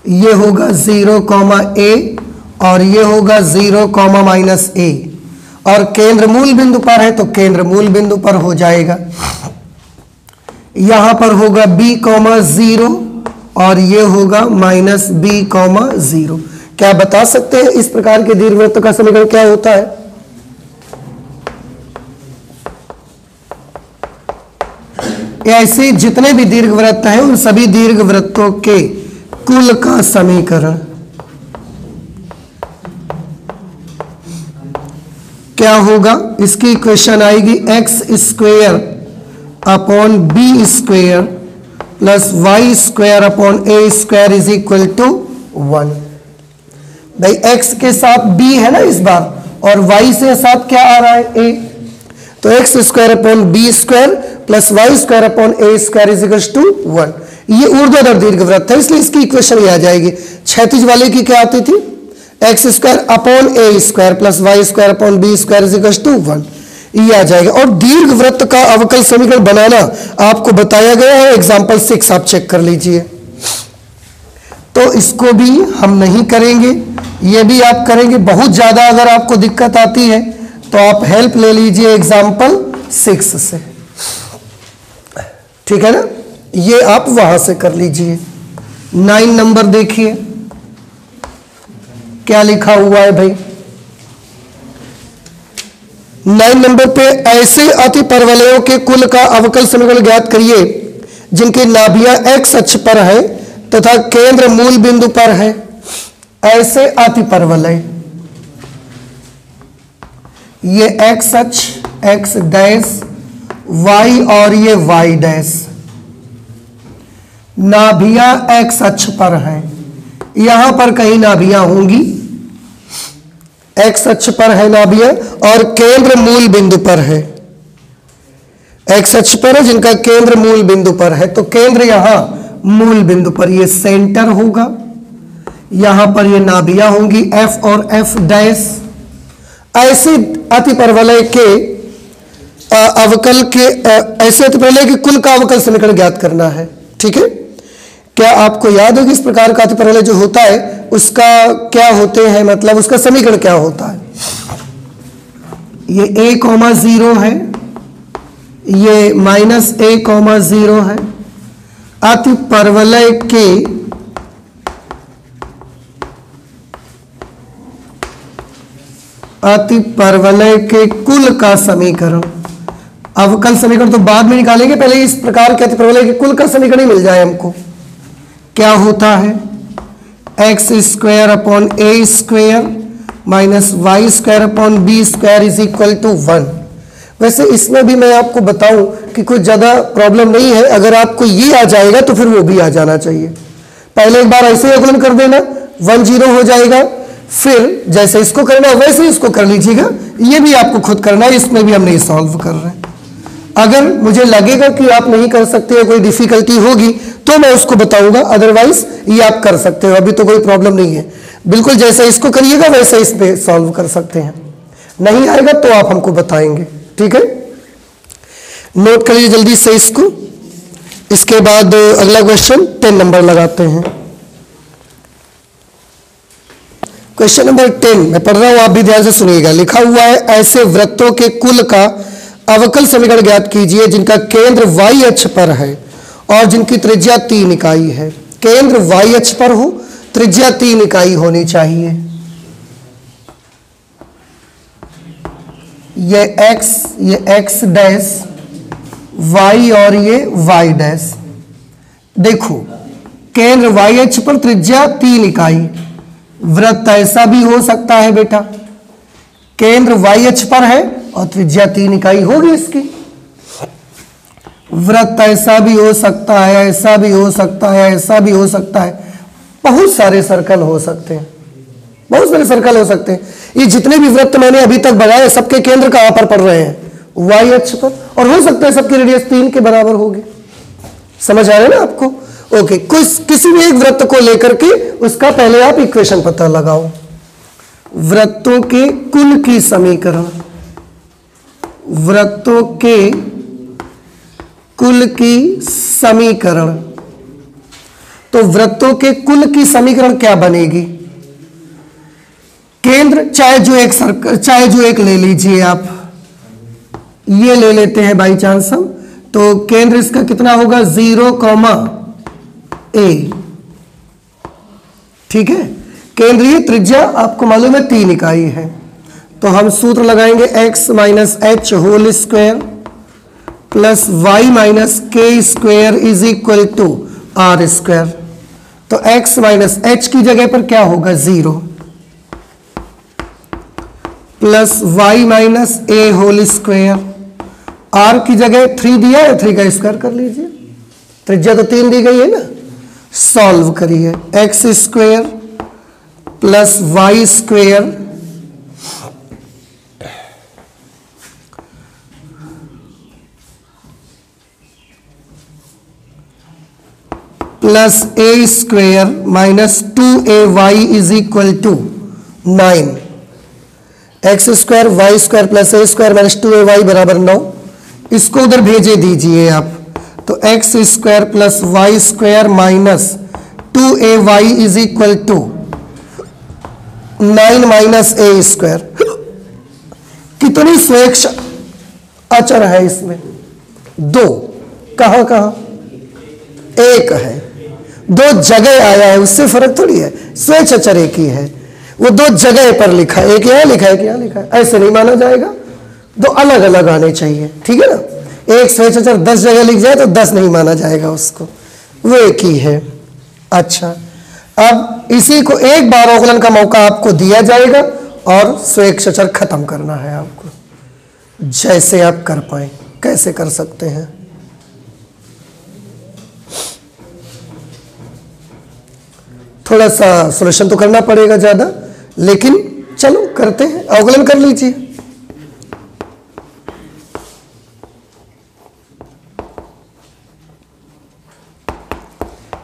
ये होगा 0,a और ये होगा 0,-a और केंद्र मूल बिंदु पर है तो केंद्र मूल बिंदु पर हो जाएगा। यहां पर होगा b,0 और ये होगा -b,0। क्या बता सकते हैं इस प्रकार के दीर्घवृत्त का समीकरण क्या होता है? ऐसे जितने भी दीर्घवृत्त हैं उन सभी दीर्घवृत्तों के कुल का समीकरण क्या होगा? इसकी इक्वेशन आएगी x square upon b square plus y square upon a square is equal to 1। भाई एक्स के साथ b है ना इस बार, और y से साथ क्या आ रहा है? a। तो x square upon b square plus Y square upon a square is equal to 1। ये ऊर्ध्वाधर दीर्घवृत्त है, इसलिए इसकी इक्वेशन ये आ जाएगी। क्षैतिज वाले की क्या आती थी? X square upon a square plus Y square upon b square is equal to 1, ये आ जाएगा। और दीर्घवृत्त का अवकल समीकरण बनाना आपको बताया गया है, एग्जाम्पल 6 आप चेक कर लीजिए। तो इसको भी हम नहीं करेंगे, ये भी आप करेंगे। बहुत ज्यादा अगर आपको दिक्कत आती है तो आप हेल्प ले लीजिए एग्जाम्पल 6 से, ठीक है ना? ये आप वहां से कर लीजिए। 9 नंबर देखिए क्या लिखा हुआ है भाई। 9 नंबर पे ऐसे अति परवलयों के कुल का अवकल समीकरण ज्ञात करिए जिनकी नाभियां x अक्ष पर है तथा केंद्र मूल बिंदु पर है। ऐसे अति परवलय, ये x अक्ष x डैश y और ये y डैश, नाभियां x अक्ष पर है। यहां पर कहीं नाभियां होंगी, x अक्ष पर है नाभियां और केंद्र मूल बिंदु पर है। x अक्ष पर है जिनका केंद्र मूल बिंदु पर है, तो केंद्र यहां मूल बिंदु पर ये सेंटर होगा। यहां पर ये नाभियां होंगी f और f डैश। ऐसे अति परवलय के अवकल के ऐसे अति परवलय के कुल का अवकल समीकरण ज्ञात करना है, ठीक है? क्या आपको याद है कि इस प्रकार का अति परवलय जो होता है उसका क्या होते हैं, मतलब उसका समीकरण क्या होता है? ये a,0 है, ये -a,0 है। अति परवलय के कुल का समीकरण अवकल समीकरण तो बाद में निकालेंगे, पहले इस प्रकार के अतिप्रबल के कुल का समीकरण ही मिल जाए हमको। क्या होता है? X square upon a square minus y square upon b square is equal to 1। वैसे इसमें भी मैं आपको बताऊं कि कुछ ज़्यादा प्रॉब्लम नहीं है, अगर आपको ये आ जाएगा तो फिर वो भी आ जाना चाहिए। पहले एक बार ऐसे ही अवकलन कर देना, 1 0 हो जाएगा, फिर जैसे इसको करना वैसे इसको कर लीजिएगा। ये भी आपको खुद करना है, इसमें भी हम नहीं सॉल्व कर रहे हैं। अगर मुझे लगेगा कि आप नहीं कर सकते या कोई डिफिकल्टी होगी तो मैं उसको बताऊंगा, अदरवाइज ये आप कर सकते हो, अभी तो कोई प्रॉब्लम नहीं है। बिल्कुल जैसे इसको करिएगा वैसे इस पे सॉल्व कर सकते हैं। नहीं आएगा तो आप हमको बताएंगे, ठीक है? नोट कर लीजिए जल्दी से इसको। इसके बाद अगला क्वेश्चन 10 नंबर लगाते हैं। क्वेश्चन नंबर 10 मैं पढ़ रहा हूं, आप भी ध्यान से सुनिएगा। लिखा हुआ है, ऐसे वृत्तों के कुल का अवकल समीकरण ज्ञात कीजिए जिनका केंद्र y अक्ष पर है और जिनकी त्रिज्या 3 इकाई है। केंद्र y अक्ष पर हो, त्रिज्या 3 इकाई होनी चाहिए। ये x डैश y और ये y डैश। देखो केंद्र y अक्ष पर, त्रिज्या 3 इकाई। वृत्त ऐसा भी हो सकता है बेटा, केंद्र y अक्ष पर है और त्रिज्या 3 इकाई होगी इसकी। वृत्त ऐसा भी हो सकता है, ऐसा भी हो सकता है, ऐसा भी हो सकता है। बहुत सारे सर्कल हो सकते हैं, बहुत सारे सर्कल हो सकते हैं। ये जितने भी वृत्त मैंने अभी तक बनाए सबके केंद्र कहां पर पड़ रहे हैं? y अक्ष पर, और हो सकता है सबकी रेडियस 3 के बराबर होगी। समझ आ रहा है ना आपको? ओके, किसी भी एक वृत्त को लेकर के उसका पहले आप इक्वेशन पता लगाओ। वृत्तों के कुल की समीकरण, वृत्तों के कुल की समीकरण। तो वृत्तों के कुल की समीकरण क्या बनेगी? केंद्र चाहे जो एक ले लीजिए आप, ये ले लेते हैं बाई चांस हम, तो केंद्र इसका कितना होगा? 0, a, ठीक है। केंद्रीय त्रिज्या आपको मालूम है 3 इकाई है, तो हम सूत्र लगाएंगे x minus H whole square plus y minus K square is equal to R square. तो x माइनस एच की जगह पर क्या होगा? 0 प्लस y माइनस ए होल स्क्वायर, r की जगह 3 दिया है, 3 का स्क्वायर कर लीजिए, त्रिज्या तो 3 दी गई है ना। सॉल्व करिए, x square plus Y square plus a square minus 2ay is equal to 9। X square Y square plus a square minus 2ay बराबर 9। इसको उधर भेजे दीजिए आप, तो x square plus Y square minus 2ay is equal to 9 minus a square. कितनी स्वेच्छ अचर है इसमें? 2। कहां कहां? एक है, 2 जगह आया है, उससे फर्क थोड़ी है। स्वेच्छ अचर एक ही है, वो 2 जगह पर लिखा है, एक यहां लिखा है, एक यहां लिखा है। ऐसे नहीं माना जाएगा, 2 अलग अलग आने चाहिए, ठीक है ना। एक स्वेच्छ अचर 10 जगह लिख जाए तो 10 नहीं माना जाएगा उसको, वो एक ही है। अच्छा, अब इसी को एक बार अवकलन का मौका आपको दिया जाएगा और स्वेच्छ अचर खत्म करना है आपको, जैसे आप कर पाए। कैसे कर सकते हैं? थोड़ा सा सॉल्यूशन तो करना पड़ेगा ज्यादा, लेकिन चलो करते हैं। अवकलन कर लीजिए।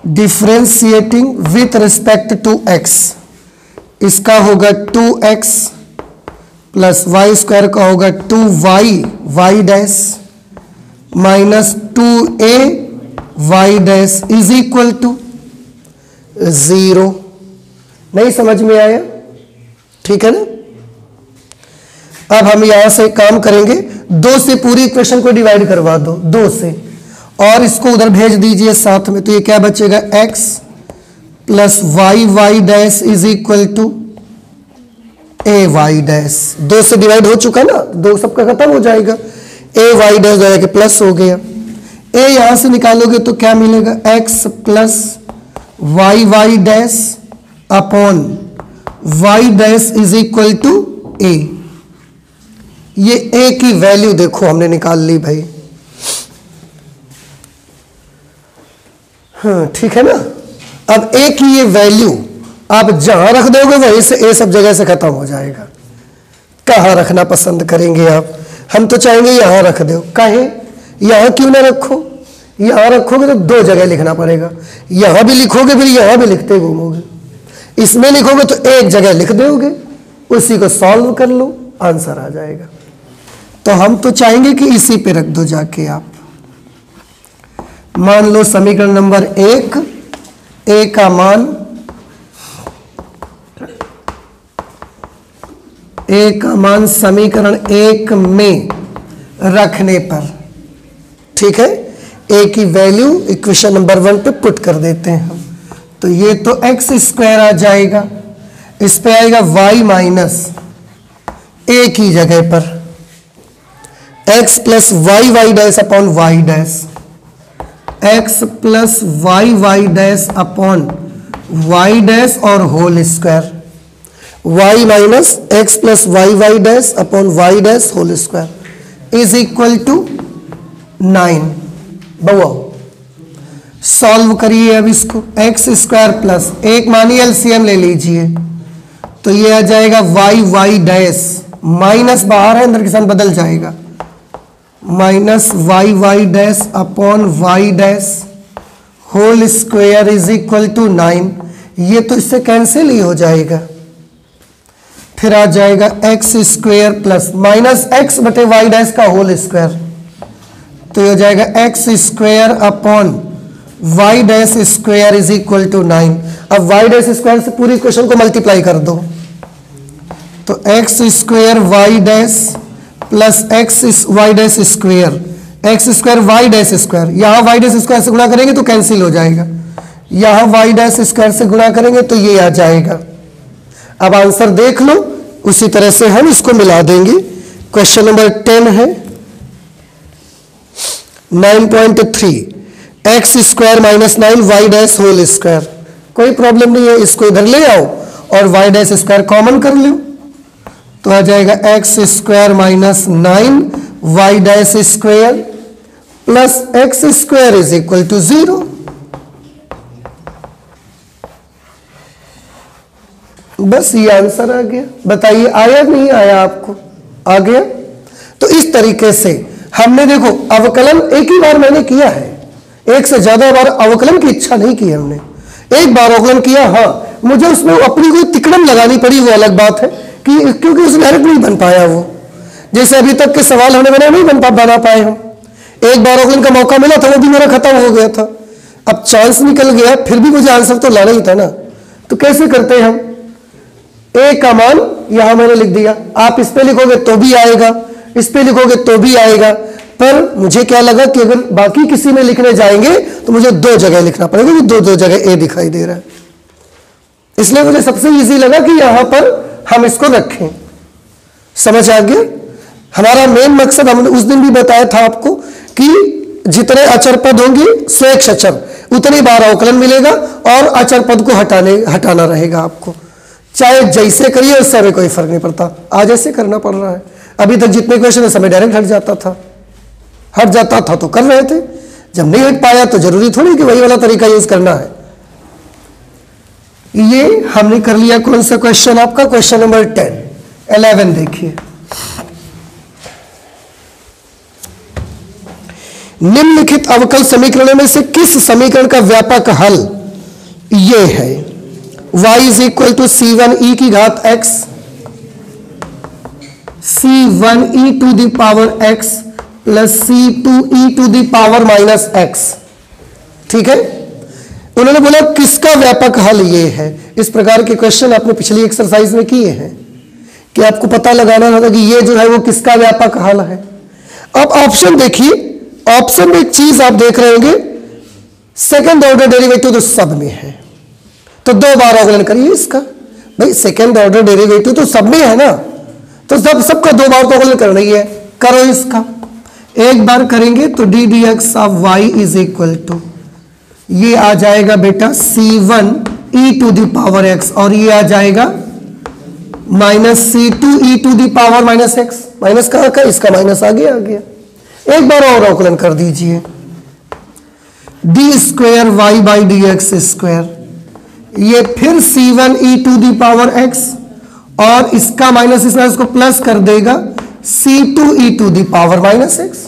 Differentiating with respect to x, इसका होगा 2x प्लस वाई स्क्वायर का होगा 2y y dash minus 2a y dash is equal to 0। नहीं समझ में आया? ठीक है ना। अब हम यहां से काम करेंगे, 2 से पूरी इक्वेशन को डिवाइड करवा दो, 2 से, और इसको उधर भेज दीजिए साथ में। तो ये क्या बचेगा? x plus Y Y dash is equal to a Y dash. 2 से डिवाइड हो चुका ना, 2 सबका खत्म हो जाएगा। ए वाई डैश जाके प्लस हो गया, ए यहां से निकालोगे तो क्या मिलेगा, X plus Y Y dash upon Y dash is equal to A. ये ए की वैल्यू देखो हमने निकाल ली भाई, हाँ ठीक है ना। अब ए की ये वैल्यू आप जहां रख दोगे वहीं से ए सब जगह से खत्म हो जाएगा। कहां रखना पसंद करेंगे आप? हम तो चाहेंगे यहां रख दो। काहे? यहां क्यों ना रखो? यहां रखोगे तो दो जगह लिखना पड़ेगा, यहां भी लिखोगे फिर यहां भी लिखते घूमोगे, इसमें लिखोगे तो एक जगह लिख दोगे, उसी को सॉल्व कर लो, आंसर आ जाएगा। तो हम तो चाहेंगे कि इसी पे रख दो जाके आप। मान लो समीकरण नंबर 1, ए का मान समीकरण 1 में रखने पर, ठीक है, ए की वैल्यू इक्वेशन नंबर 1 पे पुट कर देते हैं हम। तो ये तो एक्स स्क्वायर आ जाएगा, इस पे आएगा वाई माइनस ए की जगह पर X plus Y Y dash upon Y dash, X plus Y Y dash upon Y dash और whole square, y minus X plus Y Y dash upon Y dash whole square is equal to 9। बहु solve करिए अब इसको, x square plus एक मानिए LCM ले लीजिए, तो ये आ जाएगा वाई वाई डैश, माइनस बाहर है अंदर के साथ बदल जाएगा, minus y Y dash upon Y dash whole square is equal to 9। ये तो इससे कैंसिल ही हो जाएगा, फिर आ जाएगा x square plus minus x बटे वाई डैश का होल स्क्वायर, तो ये हो जाएगा x square upon Y dash square is equal to 9। अब वाई डैश स्क्वायर से पूरी इक्वेशन को मल्टीप्लाई कर दो, तो x square y dash plus x y dash square, x square y dash square, यहां वाई डैश स्क्वायर से गुणा करेंगे तो कैंसिल हो जाएगा, यहां वाई डैश स्क्वायर से गुणा करेंगे तो ये आ जाएगा। अब आंसर देख लो, उसी तरह से हम इसको मिला देंगे। क्वेश्चन नंबर 10 है 9.3, x square minus 9 y dash whole square, कोई प्रॉब्लम नहीं है, इसको इधर ले आओ और वाई डैश स्क्वायर कॉमन कर लो, तो आ जाएगा x square minus 9 y dash square plus x square is equal to 0। बस ये आंसर आ गया। बताइए आया नहीं आया? आपको आ गया? तो इस तरीके से हमने देखो अवकलन एक ही बार मैंने किया है, एक से ज्यादा बार अवकलन की इच्छा नहीं की हमने, एक बार अवकलन किया, हाँ मुझे उसमें अपनी कोई तिकड़म लगानी पड़ी, वो अलग बात है कि क्योंकि उसमें डायरेक्ट नहीं बन पाया वो, जैसे अभी तक के सवाल हमने बना पाए हम। एक बार अवकलन का मौका मिला था, वो भी मेरा खत्म हो गया था, अब चांस निकल गया, फिर भी मुझे आंसर तो लाना ही था ना। तो कैसे करते हैं हम? ए का मान यहां मैंने लिख दिया, आप इस पे लिखोगे तो भी आएगा, इस पे लिखोगे तो भी आएगा, पर मुझे क्या लगा कि अगर बाकी किसी में लिखने जाएंगे तो मुझे दो जगह लिखना पड़ेगा, कि दो जगह ए दिखाई दे रहा है, इसलिए मुझे सबसे इजी लगा कि यहां पर हम इसको रखें। समझ आ गया? हमारा मेन मकसद हमने उस दिन भी बताया था आपको कि जितने अचर पद होंगे स्वेच्छ अचर, उतनी बार अवकलन मिलेगा और अचर पद को हटाना रहेगा आपको, चाहे जैसे करिए उससे हमें कोई फर्क नहीं पड़ता। आज ऐसे करना पड़ रहा है, अभी तक जितने क्वेश्चन है समय डायरेक्ट हट जाता था तो कर रहे थे, जब नहीं हट पाया तो जरूरी थोड़ी कि वही वाला तरीका यूज करना है। ये हमने कर लिया। कौन सा क्वेश्चन आपका? क्वेश्चन नंबर 11 देखिए, निम्नलिखित अवकल समीकरणों में से किस समीकरण का व्यापक हल ये है? y is equal to c1e की घात x, c1e to the power x plus c2e to the power minus x। ठीक है, उन्होंने बोला किसका व्यापक हल ये है। इस प्रकार के क्वेश्चन आपने पिछली एक्सरसाइज में किए हैं कि आपको पता लगाना होगा कि ये जो है वो किसका व्यापक हल है। अब ऑप्शन देखिए, ऑप्शन में एक चीज आप देख रहे होंगे, सेकंड ऑर्डर डेरिवेटिव तो सब में है, तो दो बार अवकलन करिए इसका। भाई सेकंड ऑर्डर डेरिवेटिव तो सब में है ना, तो सबका दो बार तो अवकलन करना ही है, करो इसका। एक बार करेंगे तो D D x of y is equal to, ये आ जाएगा बेटा C1 e to the power x, और ये आ जाएगा minus C2 e to the power minus x। Minus कहाँ का, इसका माइनस आ गया। एक बार और अवकलन कर दीजिए, d square y by d x square, ये फिर C1 e to the power x, और इसका माइनस इसको प्लस कर देगा C2 e to the power minus x।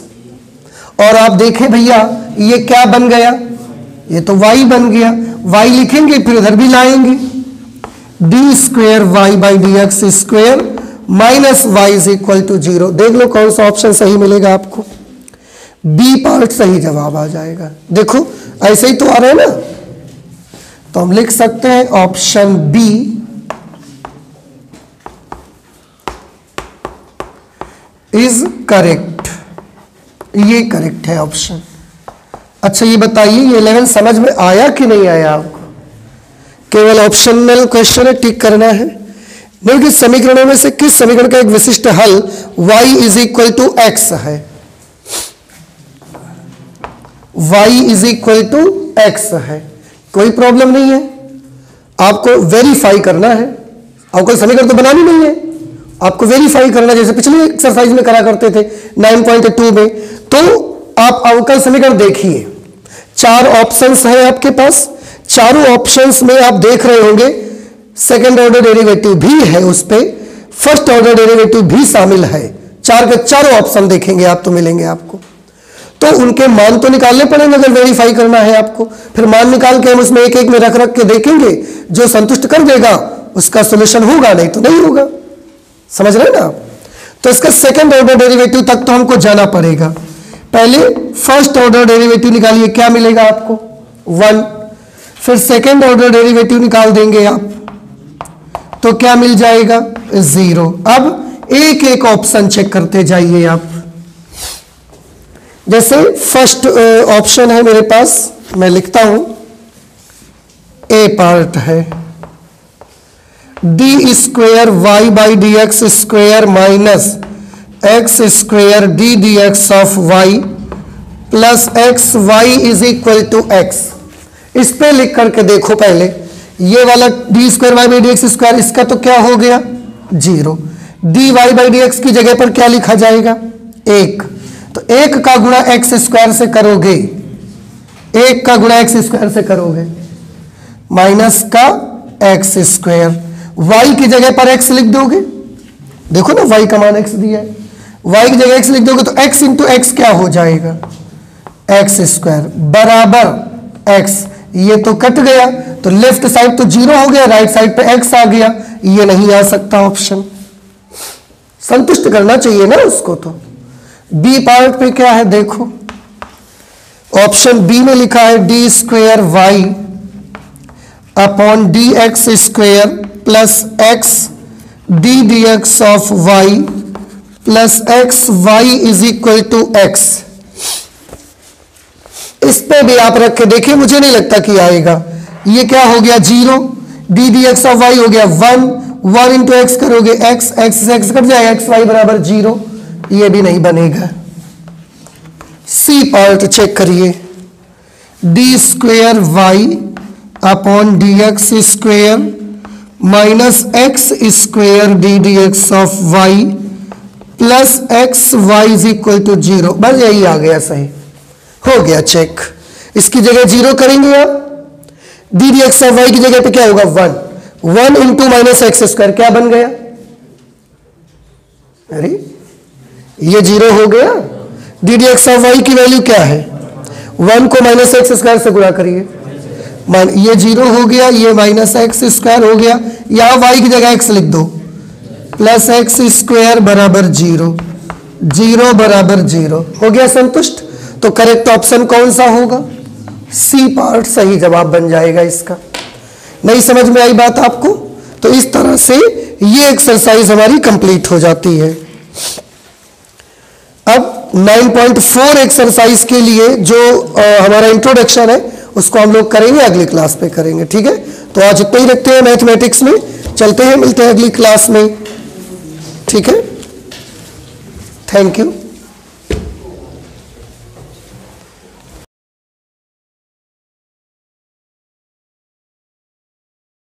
और आप देखें भैया ये क्या बन गया, ये तो y बन गया। y लिखेंगे फिर उधर भी लाएंगे, d square y by d x square minus y is equal to 0। देख लो कौन सा ऑप्शन सही मिलेगा आपको, बी पार्ट सही जवाब आ जाएगा। देखो ऐसे ही तो आ रहा है ना, तो हम लिख सकते हैं ऑप्शन बी इज करेक्ट, ये करेक्ट है ऑप्शन। अच्छा ये बताइए ये 11 समझ में आया कि नहीं आया आपको? केवल ऑप्शनल क्वेश्चन है, टिक करना है। निम्नलिखित समीकरणों में से किस समीकरण का एक विशिष्ट हल y is equal to x है? y is equal to x है, कोई प्रॉब्लम नहीं है। आपको वेरीफाई करना है, आपको समीकरण तो बनानी नहीं है, आपको वेरीफाई करना, जैसे पिछले एक्सरसाइज में करा करते थे 9.2 में। तो आप अवकल समीकरण देखिए, 4 ऑप्शंस है आपके पास, चारों ऑप्शंस में आप देख रहे होंगे सेकंड ऑर्डर डेरिवेटिव भी है, उस पे फर्स्ट ऑर्डर डेरिवेटिव भी शामिल है। 4 के चारों ऑप्शन देखेंगे आप तो मिलेंगे आपको, तो उनके मान तो निकालने पड़ेंगे अगर वेरीफाई करना है आपको। फिर मान निकाल के हम उसमें एक एक में रख रख के देखेंगे, जो संतुष्ट कर देगा उसका सोल्यूशन होगा, नहीं तो नहीं होगा। समझ रहे ना आप? तो इसका सेकंड ऑर्डर डेरिवेटिव तक तो हमको जाना पड़ेगा। पहले फर्स्ट ऑर्डर डेरिवेटिव निकालिए, क्या मिलेगा आपको 1, फिर सेकंड ऑर्डर डेरिवेटिव निकाल देंगे आप तो क्या मिल जाएगा 0। अब एक एक ऑप्शन चेक करते जाइए आप। जैसे फर्स्ट ऑप्शन है मेरे पास, मैं लिखता हूं, ए पार्ट है d square y by d x square minus x square d D x of y plus x y is equal to x. इस पे लिख करके देखो पहले, ये वाला d square y by d x square, इसका तो क्या हो गया 0। D y by d x की जगह पर क्या लिखा जाएगा 1, तो 1 का गुणा एक्स स्क्वायर से करोगे, 1 का गुणा एक्स स्क्वायर से करोगे माइनस का एक्स स्क्वायर, y की जगह पर x लिख दोगे, देखो ना y का मान x दिया है, y की जगह x लिख दोगे तो x इंटू एक्स क्या हो जाएगा एक्स स्क्वायर बराबर x। ये तो कट गया, तो लेफ्ट साइड तो 0 हो गया, राइट साइड पे x आ गया, ये नहीं आ सकता ऑप्शन, संतुष्ट करना चाहिए ना उसको। तो बी पार्ट पे क्या है देखो, ऑप्शन बी में लिखा है d square y upon d x square plus x d D x of y plus x y is equal to x. इस पे भी आप रख के देखिए, मुझे नहीं लगता कि आएगा। ये क्या हो गया 0, d D x of y हो गया 1, 1 इंटू एक्स करोगे एक्स, एक्स से एक्स कट जाएगा, एक्स वाई बराबर 0, ये भी नहीं बनेगा। सी पार्ट चेक करिए, d square y upon d x square minus x square d D x of y plus x y is equal to 0। बस यही आ गया, सही हो गया चेक। इसकी जगह 0 करेंगे आप, d D x of y की जगह पे क्या होगा 1, 1 इंटू माइनस एक्स स्क्वायर क्या बन गया, अरे ये 0 हो गया। D D x of y की वैल्यू क्या है 1 को माइनस एक्स स्क्वायर से गुणा करिए, ये 0 हो गया, ये माइनस एक्स स्क्वायर हो गया, यहां y की जगह x लिख दो, प्लस एक्स स्क्वायर बराबर 0, 0 बराबर 0 हो गया संतुष्ट। तो करेक्ट ऑप्शन कौन सा होगा, सी पार्ट सही जवाब बन जाएगा इसका। नहीं समझ में आई बात आपको? तो इस तरह से ये एक्सरसाइज हमारी कंप्लीट हो जाती है। अब 9.4 एक्सरसाइज के लिए जो हमारा इंट्रोडक्शन है उसको हम लोग करेंगे, अगली क्लास पे करेंगे, ठीक है। तो आज इतना ही रखते हैं मैथमेटिक्स में, चलते हैं, मिलते हैं अगली क्लास में, ठीक है। Thank you.